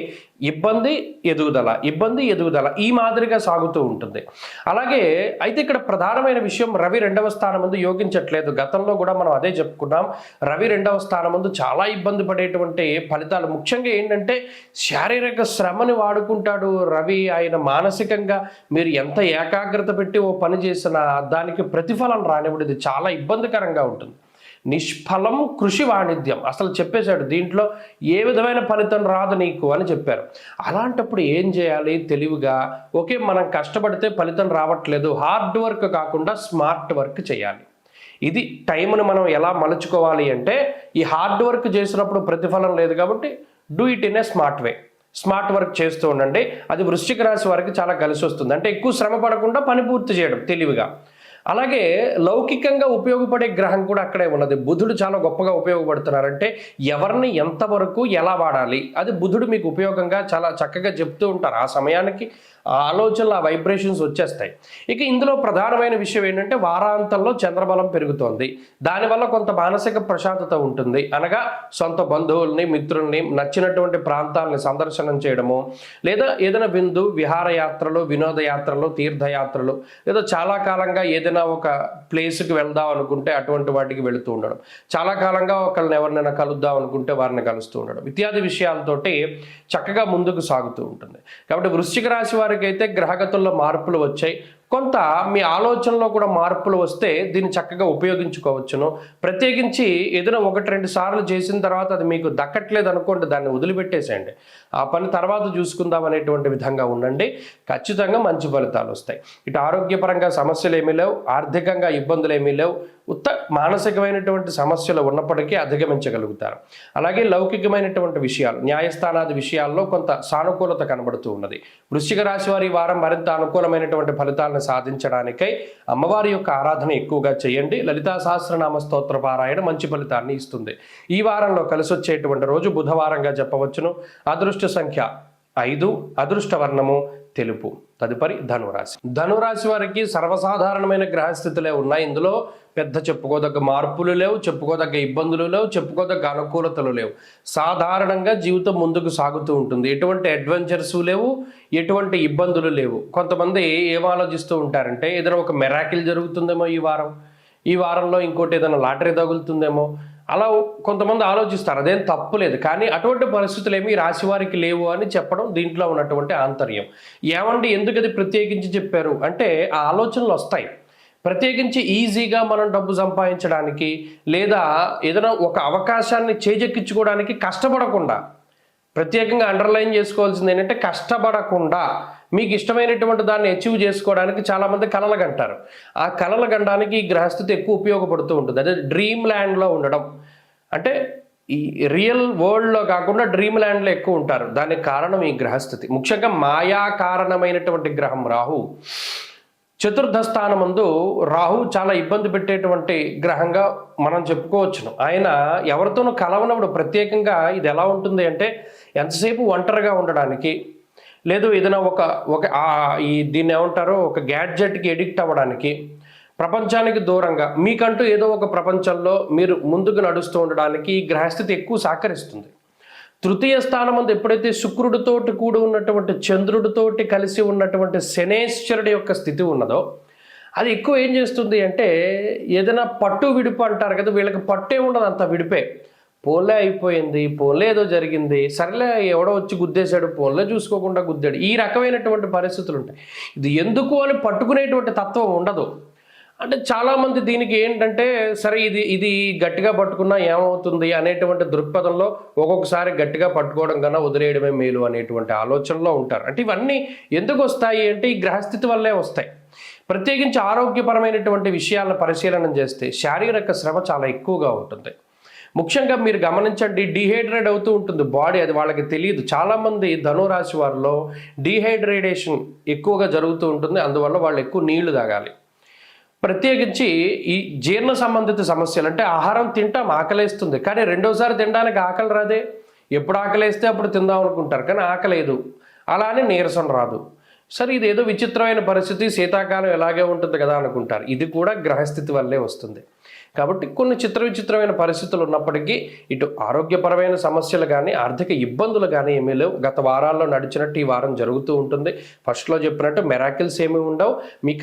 Speaker 1: ఇబ్బంది ఎదుగుదల, ఇబ్బంది ఎదుగుదల ఈ మాదిరిగా సాగుతూ ఉంటుంది. అలాగే అయితే ఇక్కడ ప్రధానమైన విషయం రవి 2వ స్థానం ముందు యోగించట్లేదు. గతంలో కూడా మనం అదే చెప్పుకున్నాం. రవి 2వ స్థానం ముందు చాలా ఇబ్బంది పడేటువంటి ఫలితాలు. ముఖ్యంగా ఏంటంటే శారీరక శ్రమని వాడుకుంటాడు రవి. ఆయన మానసికంగా మీరు ఎంత ఏకాగ్రత పెట్టి ఓ పని చేసినా దానికి ప్రతిఫలం రానివ్వదు. ఇది చాలా ఇబ్బందికరంగా ఉంటుంది. నిష్ఫలం కృషి వాణిజ్యం అసలు చెప్పేశాడు. దీంట్లో ఏ విధమైన ఫలితం రాదు నీకు అని చెప్పారు. అలాంటప్పుడు ఏం చేయాలి? తెలివిగా ఓకే, మనం కష్టపడితే ఫలితం రావట్లేదు, హార్డ్ వర్క్ కాకుండా స్మార్ట్ వర్క్ చేయాలి. ఇది టైంను మనం ఎలా మలుచుకోవాలి అంటే, ఈ హార్డ్ వర్క్ చేసినప్పుడు ప్రతిఫలం లేదు కాబట్టి do it in a smart way. Smart work చేస్తూ ఉండండి. అది వృశ్చిక రాశి వారికి చాలా కలిసి వస్తుంది. అంటే ఎక్కువ శ్రమ పడకుండా పని పూర్తి చేయడం తెలివిగా. అలాగే లౌకికంగా ఉపయోగపడే గ్రహం కూడా అక్కడే ఉన్నది. బుధుడు చాలా గొప్పగా ఉపయోగపడుతున్నారంటే ఎవరిని ఎంతవరకు ఎలా వాడాలి అది బుధుడు మీకు ఉపయోగంగా చాలా చక్కగా చెప్తూ ఉంటారు. ఆ సమయానికి ఆ ఆలోచనలు, ఆ వైబ్రేషన్స్ వచ్చేస్తాయి. ఇక ఇందులో ప్రధానమైన విషయం ఏంటంటే వారాంతంలో చంద్రబలం పెరుగుతోంది. దానివల్ల కొంత మానసిక ప్రశాంతత ఉంటుంది. అనగా సొంత బంధువుల్ని, మిత్రుల్ని, నచ్చినటువంటి ప్రాంతాలని సందర్శనం చేయడము, లేదా ఏదైనా విహారయాత్రలు, వినోదయాత్రలు, తీర్థయాత్రలు, లేదా చాలా కాలంగా ఏదైనా ఒక ప్లేస్కి వెళ్దాం అనుకుంటే అటువంటి వాటికి వెళుతూ ఉండడం, చాలా కాలంగా ఒకళ్ళని ఎవరినైనా కలుద్దాం అనుకుంటే వారిని కలుస్తూ ఉండడం ఇత్యాది విషయాలతోటి చక్కగా ముందుకు సాగుతూ ఉంటుంది. కాబట్టి వృశ్చిక రాశి వారికి అయితే గ్రహగతుల్లో మార్పులు వచ్చాయి. కొంత మీ ఆలోచనలో కూడా మార్పులు వస్తే దీన్ని చక్కగా ఉపయోగించుకోవచ్చును. ప్రత్యేకించి ఏదైనా 1-2 సార్లు చేసిన తర్వాత అది మీకు దక్కట్లేదు అనుకోండి, దాన్ని వదిలిపెట్టేసేయండి. ఆ పని తర్వాత చూసుకుందాం అనేటువంటి విధంగా ఉండండి. ఖచ్చితంగా మంచి ఫలితాలు వస్తాయి. ఇటు ఆరోగ్యపరంగా సమస్యలు ఏమీ లేవు, ఆర్థికంగా ఇబ్బందులు ఏమీ లేవు. మానసికమైనటువంటి సమస్యలు ఉన్నప్పటికీ అధిగమించగలుగుతారు. అలాగే లౌకికమైనటువంటి విషయాలు, న్యాయస్థానాది విషయాల్లో కొంత సానుకూలత కనబడుతూ ఉన్నది. వృశ్చిక రాశి వారి వారం మరింత అనుకూలమైనటువంటి ఫలితాలను సాధించడానికై అమ్మవారి యొక్క ఆరాధన ఎక్కువగా చేయండి. లలితా సహస్రనామ స్తోత్ర పారాయణ మంచి ఫలితాన్ని ఇస్తుంది. ఈ వారంలో కలిసి వచ్చేటువంటి రోజు బుధవారంగా చెప్పవచ్చును. అదృష్ట సంఖ్య 5, అదృష్ట వర్ణము తెలుపు. తదుపరి ధనురాశి. ధనురాశి వారికి సర్వసాధారణమైన గ్రహస్థితులే ఉన్నాయి. ఇందులో పెద్ద చెప్పుకోదగ్గ మార్పులు లేవు, చెప్పుకోదగ్గ ఇబ్బందులు లేవు, చెప్పుకోదగ్గ అనుకూలతలు లేవు. సాధారణంగా జీవితం ముందుకు సాగుతూ ఉంటుంది. ఎటువంటి అడ్వెంచర్స్ లేవు, ఎటువంటి ఇబ్బందులు లేవు. కొంతమంది ఏం ఆలోచిస్తూ ఉంటారంటే ఏదైనా ఒక మెరాకిల్ జరుగుతుందేమో ఈ వారంలో ఇంకోటి ఏదైనా లాటరీ తగులుతుందేమో, అలా కొంతమంది ఆలోచిస్తారు. అదేం తప్పు లేదు. కానీ అటువంటి పరిస్థితులు ఏమీ రాశి వారికి లేవు అని చెప్పడం దీంట్లో ఉన్నటువంటి ఆంతర్యం. ఏమండి ఎందుకు అది ప్రత్యేకించి చెప్పారు అంటే ఆ ఆలోచనలు వస్తాయి. ప్రత్యేకించి ఈజీగా మనం డబ్బు సంపాదించడానికి లేదా ఏదైనా ఒక అవకాశాన్ని చేజెక్కించుకోవడానికి కష్టపడకుండా, ప్రత్యేకంగా అండర్లైన్ చేసుకోవాల్సింది ఏంటంటే కష్టపడకుండా మీకు ఇష్టమైనటువంటి దాన్ని అచీవ్ చేసుకోవడానికి చాలామంది కలలు కంటారు. ఆ కలలు కండానికి ఈ గ్రహస్థితి ఎక్కువ ఉపయోగపడుతూ ఉంటుంది. అదే డ్రీమ్ ల్యాండ్లో ఉండడం. అంటే ఈ రియల్ వరల్డ్లో కాకుండా డ్రీమ్ ల్యాండ్లో ఎక్కువ ఉంటారు. దానికి కారణం ఈ గ్రహస్థితి. ముఖ్యంగా మాయా కారణమైనటువంటి గ్రహం రాహు. చతుర్థ స్థానమందు రాహు చాలా ఇబ్బంది పెట్టేటువంటి గ్రహంగా మనం చెప్పుకోవచ్చును. ఆయన ఎవరితోనూ కలవనప్పుడు ప్రత్యేకంగా ఇది ఎలా ఉంటుంది అంటే ఎంతసేపు ఒంటరిగా ఉండడానికి, లేదు ఏదైనా దీన్ని ఏమంటారో ఒక గ్యాడ్జెట్కి ఎడిక్ట్ అవ్వడానికి, ప్రపంచానికి దూరంగా మీకంటూ ఏదో ఒక ప్రపంచంలో మీరు ముందుకు నడుస్తూ ఉండడానికి ఈ గ్రహస్థితి ఎక్కువ సహకరిస్తుంది. తృతీయ స్థానం ఎప్పుడైతే శుక్రుడితోటి కూడి ఉన్నటువంటి చంద్రుడితోటి కలిసి ఉన్నటువంటి శనేశ్వరుడి యొక్క స్థితి ఉన్నదో అది ఎక్కువ ఏం చేస్తుంది అంటే ఏదైనా పట్టు విడుపు అంటారు కదా, వీళ్ళకి పట్టే ఉండదు, అంత విడిపే. పోన్లే అయిపోయింది, పోన్లే ఏదో జరిగింది, సరేలే ఎవడో వచ్చి గుద్దేశాడు, పోన్లే చూసుకోకుండా గుద్దాడు, ఈ రకమైనటువంటి పరిస్థితులు ఉంటాయి. ఇది ఎందుకు అని పట్టుకునేటువంటి తత్వం ఉండదు. అంటే చాలామంది దీనికి ఏంటంటే సరే ఇది గట్టిగా పట్టుకున్నా ఏమవుతుంది అనేటువంటి దృక్పథంలో ఒక్కొక్కసారి గట్టిగా పట్టుకోవడం కన్నా వదిలేయడమే మేలు అనేటువంటి ఆలోచనలో ఉంటారు. అంటే ఇవన్నీ ఎందుకు వస్తాయి అంటే ఈ గ్రహస్థితి వల్లే వస్తాయి. ప్రత్యేకించి ఆరోగ్యపరమైనటువంటి విషయాలను పరిశీలన చేస్తే శారీరక శ్రమ చాలా ఎక్కువగా ఉంటుంది. ముఖ్యంగా మీరు గమనించండి, డీహైడ్రేట్ అవుతూ ఉంటుంది బాడీ, అది వాళ్ళకి తెలియదు. చాలామంది ధనురాశి వారిలో డీహైడ్రేటేషన్ ఎక్కువగా జరుగుతూ ఉంటుంది. అందువల్ల వాళ్ళు ఎక్కువ నీళ్లు తాగాలి. ప్రత్యేకించి ఈ జీర్ణ సంబంధిత సమస్యలు అంటే ఆహారం తింటాం, ఆకలేస్తుంది, కానీ రెండోసారి తినడానికి ఆకలి రాదే. ఎప్పుడు ఆకలేస్తే అప్పుడు తిందాం అనుకుంటారు, కానీ ఆకలేదు. అలానే నీరసం రాదు. సరే ఇదేదో విచిత్రమైన పరిస్థితి, శీతాకాలం ఎలాగే ఉంటుంది కదా అనుకుంటారు. ఇది కూడా గ్రహస్థితి వల్లే వస్తుంది. కాబట్టి కొన్ని విచిత్రమైన పరిస్థితులు ఉన్నప్పటికీ ఇటు ఆరోగ్యపరమైన సమస్యలు కానీ ఆర్థిక ఇబ్బందులు కానీ ఏమీ లేవు. గత వారాల్లో నడిచినట్టు ఈ వారం జరుగుతూ ఉంటుంది. ఫస్ట్లో చెప్పినట్టు మెరాకిల్స్ ఏమీ ఉండవు. మీ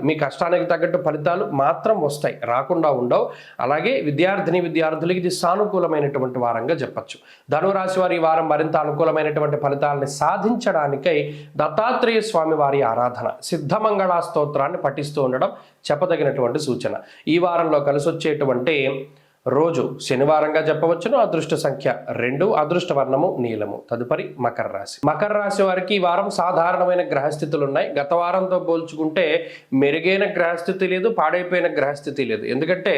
Speaker 1: మీ కష్టానికి తగ్గట్టు ఫలితాలు మాత్రం వస్తాయి, రాకుండా ఉండవు. అలాగే విద్యార్థులకి ఇది సానుకూలమైనటువంటి వారంగా చెప్పచ్చు. ధనురాశి వారి ఈ వారం మరింత అనుకూలమైనటువంటి ఫలితాలని సాధించడానికై దత్తాత్రేయ స్వామి వారి ఆరాధన, సిద్ధమంగళ స్తోత్రాన్ని పఠిస్తూ ఉండడం చెప్పదగినటువంటి సూచన. ఈ వారంలో కలిసి వచ్చేటువంటి రోజు శనివారంగా చెప్పవచ్చును. అదృష్ట సంఖ్య 2, అదృష్ట వర్ణము నీలము. తదుపరి మకర రాశి. మకర రాశి వారికి ఈ వారం సాధారణమైన గ్రహస్థితులు ఉన్నాయి. గత వారంతో పోల్చుకుంటే మెరుగైన గ్రహస్థితి లేదు, పాడైపోయిన గ్రహస్థితి లేదు. ఎందుకంటే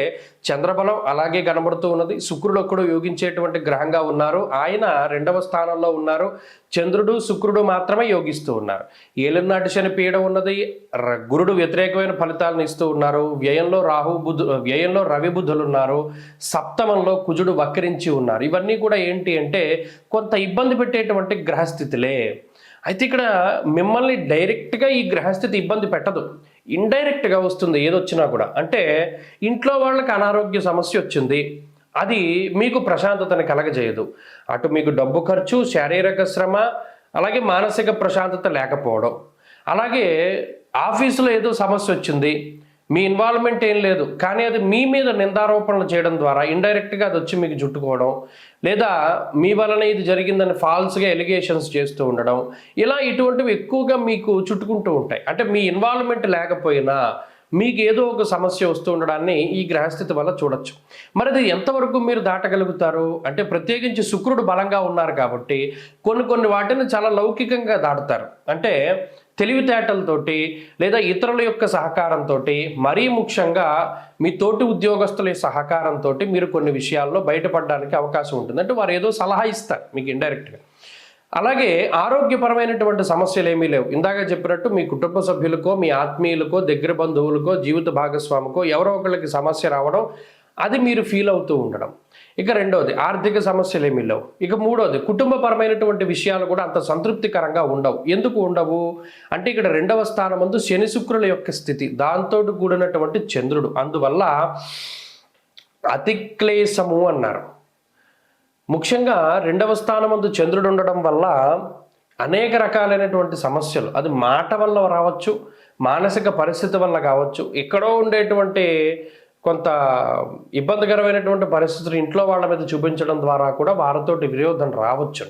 Speaker 1: చంద్రబలం అలాగే కనబడుతూ ఉన్నది. శుక్రుడు ఒక్కడు యోగించేటువంటి గ్రహంగా ఉన్నారు, ఆయన 2వ స్థానంలో ఉన్నారు. చంద్రుడు శుక్రుడు మాత్రమే యోగిస్తూ ఉన్నారు. ఏలినాటి శని పీడ ఉన్నది. గురుడు వ్యతిరేకమైన ఫలితాలను ఇస్తూ ఉన్నారు. వ్యయంలో రవి బుధులు ఉన్నారు. సప్తమంలో కుజుడు వక్రించి ఉన్నారు. ఇవన్నీ కూడా ఏంటి అంటే కొంత ఇబ్బంది పెట్టేటువంటి గ్రహస్థితులే. అయితే ఇక్కడ మిమ్మల్ని డైరెక్ట్గా ఈ గ్రహస్థితి ఇబ్బంది పెట్టదు, ఇండైరెక్ట్గా వస్తుంది ఏదొచ్చినా కూడా. అంటే ఇంట్లో వాళ్ళకి అనారోగ్య సమస్య వచ్చింది, అది మీకు ప్రశాంతతని కలగజేయదు. అటు మీకు డబ్బు ఖర్చు, శారీరక శ్రమ, అలాగే మానసిక ప్రశాంతత లేకపోవడం. అలాగే ఆఫీసులో ఏదో సమస్య వచ్చింది, మీ ఇన్వాల్వ్మెంట్ ఏం లేదు, కానీ అది మీ మీద నిందారోపణలు చేయడం ద్వారా ఇండైరెక్ట్గా అది వచ్చి మీకు చుట్టుకోవడం, లేదా మీ వలన ఇది జరిగిందని ఫాల్స్గా ఎలిగేషన్స్ చేస్తూ ఉండడం, ఇలా ఇటువంటివి ఎక్కువగా మీకు చుట్టుకుంటూ ఉంటాయి. అంటే మీ ఇన్వాల్వ్మెంట్ లేకపోయినా మీకు ఏదో ఒక సమస్య వస్తూ ఉండడాన్ని ఈ గ్రహస్థితి వల్ల చూడొచ్చు. మరి అది ఎంతవరకు మీరు దాటగలుగుతారు అంటే, ప్రత్యేకించి శుక్రుడు బలంగా ఉన్నారు కాబట్టి కొన్ని వాటిని చాలా లౌకికంగా దాటుతారు. అంటే తెలివితేటలతోటి లేదా ఇతరుల యొక్క సహకారంతో, మరీ ముఖ్యంగా మీ తోటి ఉద్యోగస్తుల సహకారంతో మీరు కొన్ని విషయాల్లో బయటపడడానికి అవకాశం ఉంటుంది. అంటే వారు ఏదో సలహా ఇస్తారు మీకు ఇండైరెక్ట్గా. అలాగే ఆరోగ్యపరమైనటువంటి సమస్యలు ఏమీ లేవు. ఇందాక చెప్పినట్టు మీ కుటుంబ సభ్యులకో, మీ ఆత్మీయులకో, దగ్గర బంధువులకో, జీవిత భాగస్వామికో ఎవరో ఒకళ్ళకి సమస్య రావడం, అది మీరు ఫీల్ అవుతూ ఉండడం. ఇక రెండవది ఆర్థిక సమస్యలు ఏమీ లేవు. ఇక మూడవది కుటుంబపరమైనటువంటి విషయాలు కూడా అంత సంతృప్తికరంగా ఉండవు. ఎందుకు ఉండవు అంటే, ఇక్కడ 2వ స్థానమందు శని శుక్రుల యొక్క స్థితి, దాంతో కూడినటువంటి చంద్రుడు, అందువల్ల అతిక్లేశము అన్నారు. ముఖ్యంగా 2వ స్థానమందు చంద్రుడు ఉండడం వల్ల అనేక రకాలైనటువంటి సమస్యలు, అది మాట వల్ల రావచ్చు, మానసిక పరిస్థితి వల్ల కావచ్చు, ఎక్కడో ఉండేటువంటి కొంత ఇబ్బందికరమైనటువంటి పరిస్థితులు ఇంట్లో వాళ్ళ మీద చూపించడం ద్వారా కూడా వారితోటి విరోధం రావచ్చు.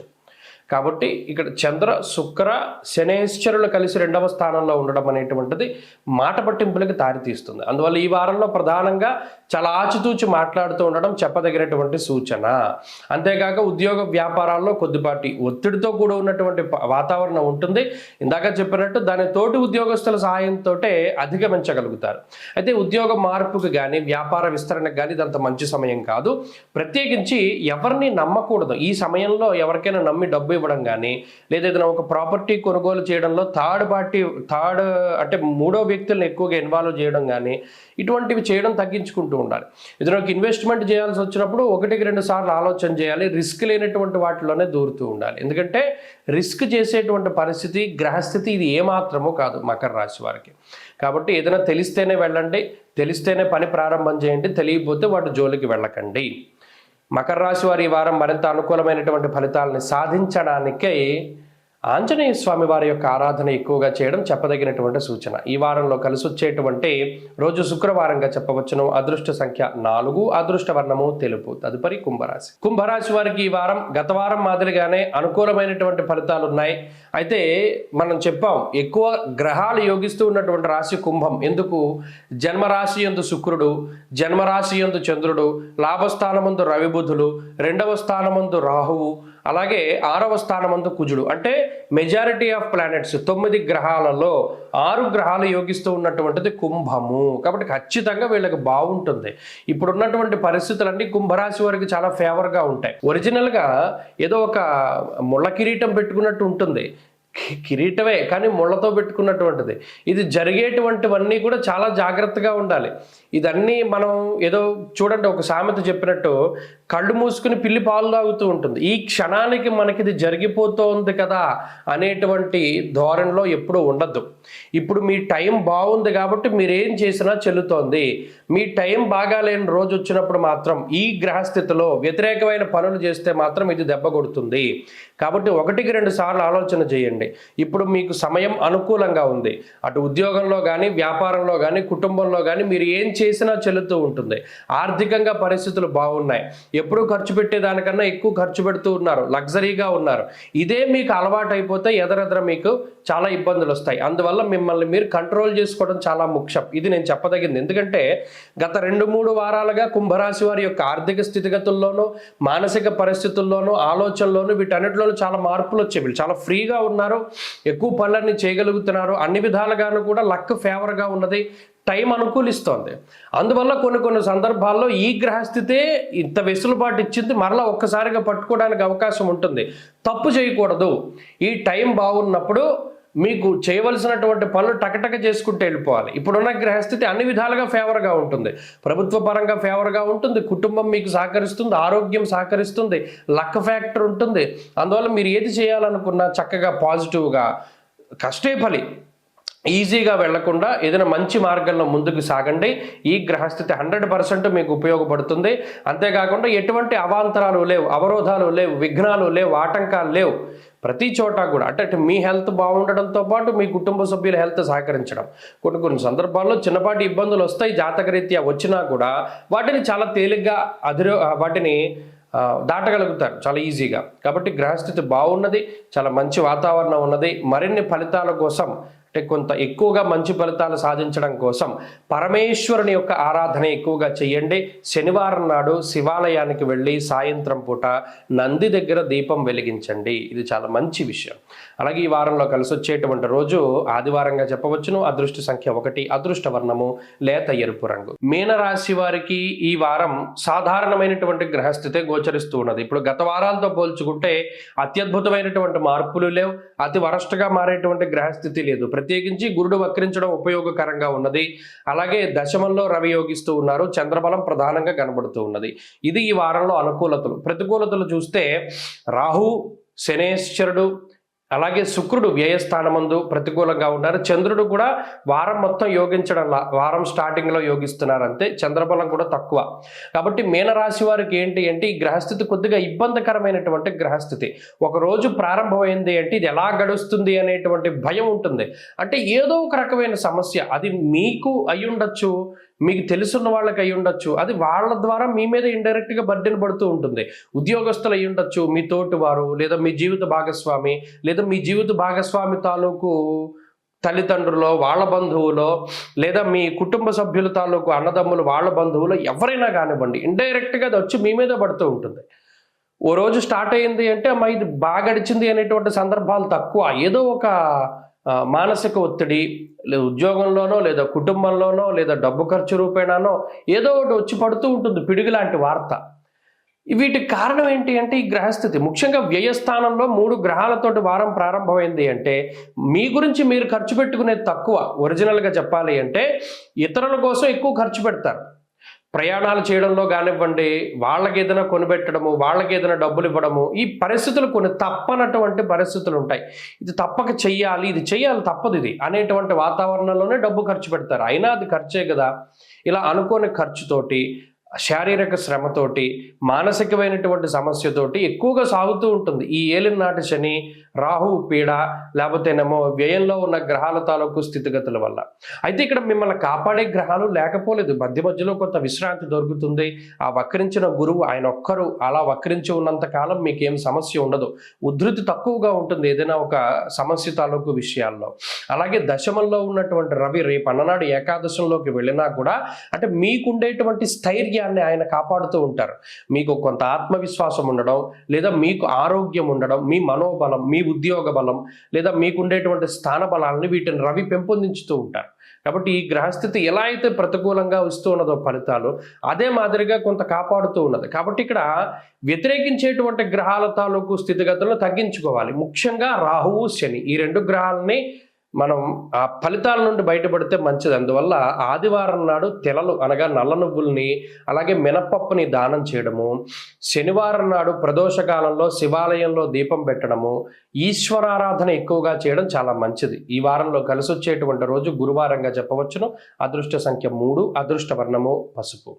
Speaker 1: కాబట్టి ఇక్కడ చంద్ర శుక్ర శనేశ్వరులు కలిసి 2వ స్థానంలో ఉండడం అనేటువంటిది మాట పట్టింపులకు దారితీస్తుంది. అందువల్ల ఈ వారంలో ప్రధానంగా చాలా ఆచితూచి మాట్లాడుతూ ఉండడం చెప్పదగినటువంటి సూచన. అంతేకాక ఉద్యోగ వ్యాపారాల్లో కొద్దిపాటి ఒత్తిడితో కూడా ఉన్నటువంటి వాతావరణం ఉంటుంది. ఇందాక చెప్పినట్టు దాని తోటి ఉద్యోగస్తుల సహాయంతో అధిగమించగలుగుతారు. అయితే ఉద్యోగ మార్పుకు కానీ వ్యాపార విస్తరణకు కానీ ఇదంత మంచి సమయం కాదు. ప్రత్యేకించి ఎవరిని నమ్మకూడదు ఈ సమయంలో. ఎవరికైనా నమ్మి డబ్బు ఇవ్వడం కానీ, లేదా ఏదైనా ఒక ప్రాపర్టీ కొనుగోలు చేయడంలో థర్డ్ అంటే మూడో వ్యక్తులను ఎక్కువగా ఇన్వాల్వ్ చేయడం కానీ, ఇటువంటివి చేయడం తగ్గించుకుంటూ ఉండాలి. ఏదైనా ఒక ఇన్వెస్ట్మెంట్ చేయాల్సి వచ్చినప్పుడు 1-2 సార్లు ఆలోచన చేయాలి. రిస్క్ లేనటువంటి వాటిలోనే దూరుతూ ఉండాలి. ఎందుకంటే రిస్క్ చేసేటువంటి పరిస్థితి గ్రహస్థితి ఇది ఏమాత్రమూ కాదు మకర రాశి వారికి. కాబట్టి ఏదైనా తెలిస్తేనే వెళ్ళండి, తెలిస్తేనే పని ప్రారంభం చేయండి, తెలియకపోతే వాటి జోలికి వెళ్ళకండి. మకర రాశి వారి ఈ వారం మరింత అనుకూలమైనటువంటి ఫలితాలని సాధించడానికై ఆంజనేయ స్వామి వారి యొక్క ఆరాధన ఎక్కువగా చేయడం చెప్పదగినటువంటి సూచన. ఈ వారంలో కలిసి వచ్చేటువంటి రోజు శుక్రవారంగా చెప్పవచ్చును. అదృష్ట సంఖ్య 4, అదృష్ట వర్ణము తెలుపు. తదుపరి కుంభరాశి. కుంభరాశి వారికి ఈ వారం గత వారం మాదిరిగానే అనుకూలమైనటువంటి ఫలితాలు ఉన్నాయి. అయితే మనం చెప్పాం, ఎక్కువ గ్రహాలు యోగిస్తూ ఉన్నటువంటి రాశి కుంభం. ఎందుకు? జన్మరాశి యందు శుక్రుడు, జన్మరాశి యందు చంద్రుడు, లాభస్థానమందు రవి బుధులు, 2వ స్థానమందు రాహువు, అలాగే 6వ స్థానమందు కుజుడు. అంటే మెజారిటీ ఆఫ్ ప్లానెట్స్ 9 గ్రహాలలో 6 గ్రహాలు యోగిస్తూ ఉన్నటువంటిది కుంభము. కాబట్టి ఖచ్చితంగా వీళ్ళకి బాగుంటుంది. ఇప్పుడున్నటువంటి పరిస్థితులన్నీ కుంభరాశి వారికి చాలా ఫేవర్గా ఉంటాయి. ఒరిజినల్గా ఏదో ఒక ముళ్ళ కిరీటం పెట్టుకున్నట్టు ఉంటుంది, కిరీటమే కానీ ముళ్ళతో పెట్టుకున్నటువంటిది. ఇది జరిగేటువంటివన్నీ కూడా చాలా జాగ్రత్తగా ఉండాలి. ఇదన్నీ మనం ఏదో చూడండి, ఒక సామెత చెప్పినట్టు కళ్ళు మూసుకుని పిల్లి పాలు తాగుతూ ఉంటుంది. ఈ క్షణానికి మనకి ఇది జరిగిపోతోంది కదా అనేటువంటి ధోరణిలో ఎప్పుడూ ఉండద్దు. ఇప్పుడు మీ టైం బాగుంది కాబట్టి మీరేం చేసినా చెల్లుతోంది. మీ టైం బాగాలేని రోజు వచ్చినప్పుడు మాత్రం ఈ గ్రహస్థితిలో వ్యతిరేకమైన పనులు చేస్తే మాత్రం ఇది దెబ్బ కొడుతుంది. కాబట్టి 1-2 సార్లు ఆలోచన చేయండి. ఇప్పుడు మీకు సమయం అనుకూలంగా ఉంది. అటు ఉద్యోగంలో కానీ, వ్యాపారంలో కానీ, కుటుంబంలో కానీ మీరు ఏం చేసినా చెల్లుతూ ఉంటుంది. ఆర్థికంగా పరిస్థితులు బాగున్నాయి. ఎప్పుడూ ఖర్చు పెట్టేదానికన్నా ఎక్కువ ఖర్చు పెడుతూ ఉన్నారు, లగ్జరీగా ఉన్నారు. ఇదే మీకు అలవాటు అయిపోతే ఎదరెదర మీకు చాలా ఇబ్బందులు వస్తాయి. అందువల్ల మిమ్మల్ని మీరు కంట్రోల్ చేసుకోవడం చాలా ముఖ్యం. ఇది నేను చెప్పదగింది. ఎందుకంటే గత 2-3 వారాలుగా కుంభరాశి వారి యొక్క ఆర్థిక స్థితిగతుల్లోనూ, మానసిక పరిస్థితుల్లోనూ, ఆలోచనలోనూ వీటన్నిటిలోనూ చాలా మార్పులు వచ్చాయి. వీళ్ళు చాలా ఫ్రీగా ఉన్నారు, ఎక్కువ పనులన్నీ చేయగలుగుతున్నారు, అన్ని విధాలుగాను కూడా లక్ ఫేవర్గా ఉన్నది, టైం అనుకూలిస్తోంది. అందువల్ల కొన్ని సందర్భాల్లో ఈ గ్రహస్థితే ఇంత వెసులుబాటు ఇచ్చింది, మరలా ఒక్కసారిగా పట్టుకోవడానికి అవకాశం ఉంటుంది. తప్పు చేయకూడదు. ఈ టైం బాగున్నప్పుడు మీకు చేయవలసినటువంటి పనులు టకటక చేసుకుంటూ వెళ్ళిపోవాలి. ఇప్పుడున్న గ్రహస్థితి అన్ని విధాలుగా ఫేవర్గా ఉంటుంది. ప్రభుత్వ పరంగా ఫేవర్గా ఉంటుంది, కుటుంబం మీకు సహకరిస్తుంది, ఆరోగ్యం సహకరిస్తుంది, లక్ ఫ్యాక్టర్ ఉంటుంది. అందువల్ల మీరు ఏది చేయాలనుకున్నా చక్కగా పాజిటివ్గా కష్టే ఫలి ఈజీగా వెళ్లకుండా ఏదైనా మంచి మార్గంలో ముందుకు సాగండి. ఈ గ్రహస్థితి 100% మీకు ఉపయోగపడుతుంది. అంతేకాకుండా ఎటువంటి అవాంతరాలు లేవు, అవరోధాలు లేవు, విఘ్నాలు లేవు, ఆటంకాలు లేవు. ప్రతి చోట కూడా అంటే మీ హెల్త్ బాగుండడంతో పాటు మీ కుటుంబ సభ్యుల హెల్త్ సహకరించడం. కొన్ని సందర్భాల్లో చిన్నపాటి ఇబ్బందులు వస్తాయి, జాతకరీత్యా వచ్చినా కూడా వాటిని చాలా తేలిగ్గా వాటిని దాటగలుగుతారు చాలా ఈజీగా. కాబట్టి గ్రహస్థితి బాగున్నది, చాలా మంచి వాతావరణం ఉన్నది. మరిన్ని ఫలితాల కోసం అంటే కొంత ఎక్కువగా మంచి ఫలితాలు సాధించడం కోసం పరమేశ్వరుని యొక్క ఆరాధన ఎక్కువగా చేయండి. శనివారం నాడు శివాలయానికి వెళ్ళి సాయంత్రం పూట నంది దగ్గర దీపం వెలిగించండి. ఇది చాలా మంచి విషయం. అలాగే ఈ వారంలో కలిసి వచ్చేటువంటి రోజు ఆదివారంగా చెప్పవచ్చును. అదృష్ట సంఖ్య 1, అదృష్ట వర్ణము లేత ఎరుపు రంగు. మీనరాశి వారికి ఈ వారం సాధారణమైనటువంటి గ్రహస్థితే గోచరిస్తూ ఉన్నది. ఇప్పుడు గత వారాలతో పోల్చుకుంటే అత్యద్భుతమైనటువంటి మార్పులు లేవు, అతి వరస్ట్గా మారేటువంటి గ్రహస్థితి లేదు. ప్రత్యేకించి గురుడు వక్రించడం ఉపయోగకరంగా ఉన్నది. అలాగే దశమంలో రవి యోగిస్తూ ఉన్నారు, చంద్రబలం ప్రధానంగా కనబడుతూ ఉన్నది. ఇది ఈ వారంలో అనుకూలతలు. ప్రతికూలతలు చూస్తే రాహు, శనేశ్వరుడు, అలాగే శుక్రుడు వ్యయస్థానమందు ప్రతికూలంగా ఉన్నారు. చంద్రుడు కూడా వారం మొత్తం యోగించడంలా, వారం స్టార్టింగ్లో యోగిస్తున్నారు అంతే. చంద్రబలం కూడా తక్కువ. కాబట్టి మీనరాశి వారికి ఏంటి అంటే ఈ గ్రహస్థితి కొద్దిగా ఇబ్బందికరమైనటువంటి గ్రహస్థితి. ఒక రోజు ప్రారంభమైంది అంటే ఇది ఎలా గడుస్తుంది అనేటువంటి భయం ఉంటుంది. అంటే ఏదో ఒక రకమైన సమస్య, అది మీకు అయి ఉండొచ్చు, మీకు తెలుసున్న వాళ్ళకి అయి ఉండొచ్చు, అది వాళ్ళ ద్వారా మీ మీద ఇండైరెక్ట్గా బర్డెన్ పడుతూ ఉంటుంది. ఉద్యోగస్తులు అయి ఉండొచ్చు, మీ తోటి వారు, లేదా మీ జీవిత భాగస్వామి, లేదా మీ జీవిత భాగస్వామి తాలూకు తల్లిదండ్రులో, వాళ్ళ బంధువులో, లేదా మీ కుటుంబ సభ్యుల తాలూకు అన్నదమ్ములు, వాళ్ళ బంధువులు, ఎవరైనా కానివ్వండి, ఇండైరెక్ట్గా అది వచ్చి మీ మీద పడుతూ ఉంటుంది. ఓ రోజు స్టార్ట్ అయ్యింది అంటే అమ్మా ఇది బాగా గడిచింది అనేటువంటి సందర్భాలు తక్కువ. ఏదో ఒక మానసిక ఒత్తిడి, లేదా ఉద్యోగంలోనో, లేదా కుటుంబంలోనో, లేదా డబ్బు ఖర్చు రూపేణానో ఏదో ఒకటి వచ్చి పడుతూ ఉంటుంది, పిడుగు లాంటి వార్త. వీటికి కారణం ఏంటి అంటే ఈ గ్రహస్థితి. ముఖ్యంగా వ్యయస్థానంలో 3 గ్రహాలతోటి వారం ప్రారంభమైంది అంటే మీ గురించి మీరు ఖర్చు పెట్టుకునేది తక్కువ. ఒరిజినల్గా చెప్పాలి అంటే ఇతరుల కోసం ఎక్కువ ఖర్చు పెడతారు. ప్రయాణాలు చేయడంలో కానివ్వండి, వాళ్ళకి ఏదైనా కొనిపెట్టడము, వాళ్ళకి ఏదైనా డబ్బులు ఇవ్వడము, ఈ పరిస్థితులు కొన్ని తప్పనటువంటి పరిస్థితులు ఉంటాయి. ఇది తప్పక చెయ్యాలి, ఇది చెయ్యాలి, తప్పదు ఇది అనేటువంటి వాతావరణంలోనే డబ్బు ఖర్చు పెడతారు. అయినా అది ఖర్చే కదా. ఇలా అనుకోని ఖర్చుతోటి, శారీరక శ్రమతోటి, మానసికమైనటువంటి సమస్యతోటి ఎక్కువగా సాగుతూ ఉంటుంది ఈ ఏలినాటి శని, రాహువు పీడ, లేకపోతేనేమో వ్యయంలో ఉన్న గ్రహాల తాలూకు స్థితిగతుల వల్ల. అయితే ఇక్కడ మిమ్మల్ని కాపాడే గ్రహాలు లేకపోలేదు. మధ్యలో కొంత విశ్రాంతి దొరుకుతుంది. ఆ వక్రించిన గురువు ఆయన ఒక్కరు అలా వక్రించి ఉన్నంత కాలం మీకేం సమస్య ఉండదు. ఉధృతి తక్కువగా ఉంటుంది ఏదైనా ఒక సమస్య తాలూకు విషయాల్లో. అలాగే దశమంలో ఉన్నటువంటి రవి రేపు అన్ననాడు ఏకాదశంలోకి వెళ్ళినా కూడా అంటే మీకుండేటువంటి స్థైర్యాన్ని ఆయన కాపాడుతూ ఉంటారు. మీకు కొంత ఆత్మవిశ్వాసం ఉండడం, లేదా మీకు ఆరోగ్యం ఉండడం, మీ మనోబలం, మీ ఉద్యోగ బలం, లేదా మీకుండేటువంటి స్థాన బలాలని వీటిని రవి పెంపొందించుతూ ఉంటారు. కాబట్టి ఈ గ్రహస్థితి ఎలా అయితే ప్రతికూలంగా వస్తూ ఉన్నదో ఫలితాలు అదే మాదిరిగా కొంత కాపాడుతూ ఉన్నది. కాబట్టి ఇక్కడ వ్యతిరేకించేటువంటి గ్రహాల తాలూకు స్థితిగతులను తగ్గించుకోవాలి. ముఖ్యంగా రాహువు, శని ఈ 2 గ్రహాలని మనం ఆ ఫలితాల నుండి బయటపడితే మంచిది. అందువల్ల ఆదివారం నాడు తెలలు అనగా నల్ల నువ్వుల్ని, అలాగే మినపప్పుని దానం చేయడము, శనివారం నాడు ప్రదోషకాలంలో శివాలయంలో దీపం పెట్టడము, ఈశ్వరారాధన ఎక్కువగా చేయడం చాలా మంచిది. ఈ వారంలో కలిసి వచ్చేటువంటి రోజు గురువారంగా చెప్పవచ్చును. అదృష్ట సంఖ్య 3, అదృష్ట వర్ణము పసుపు.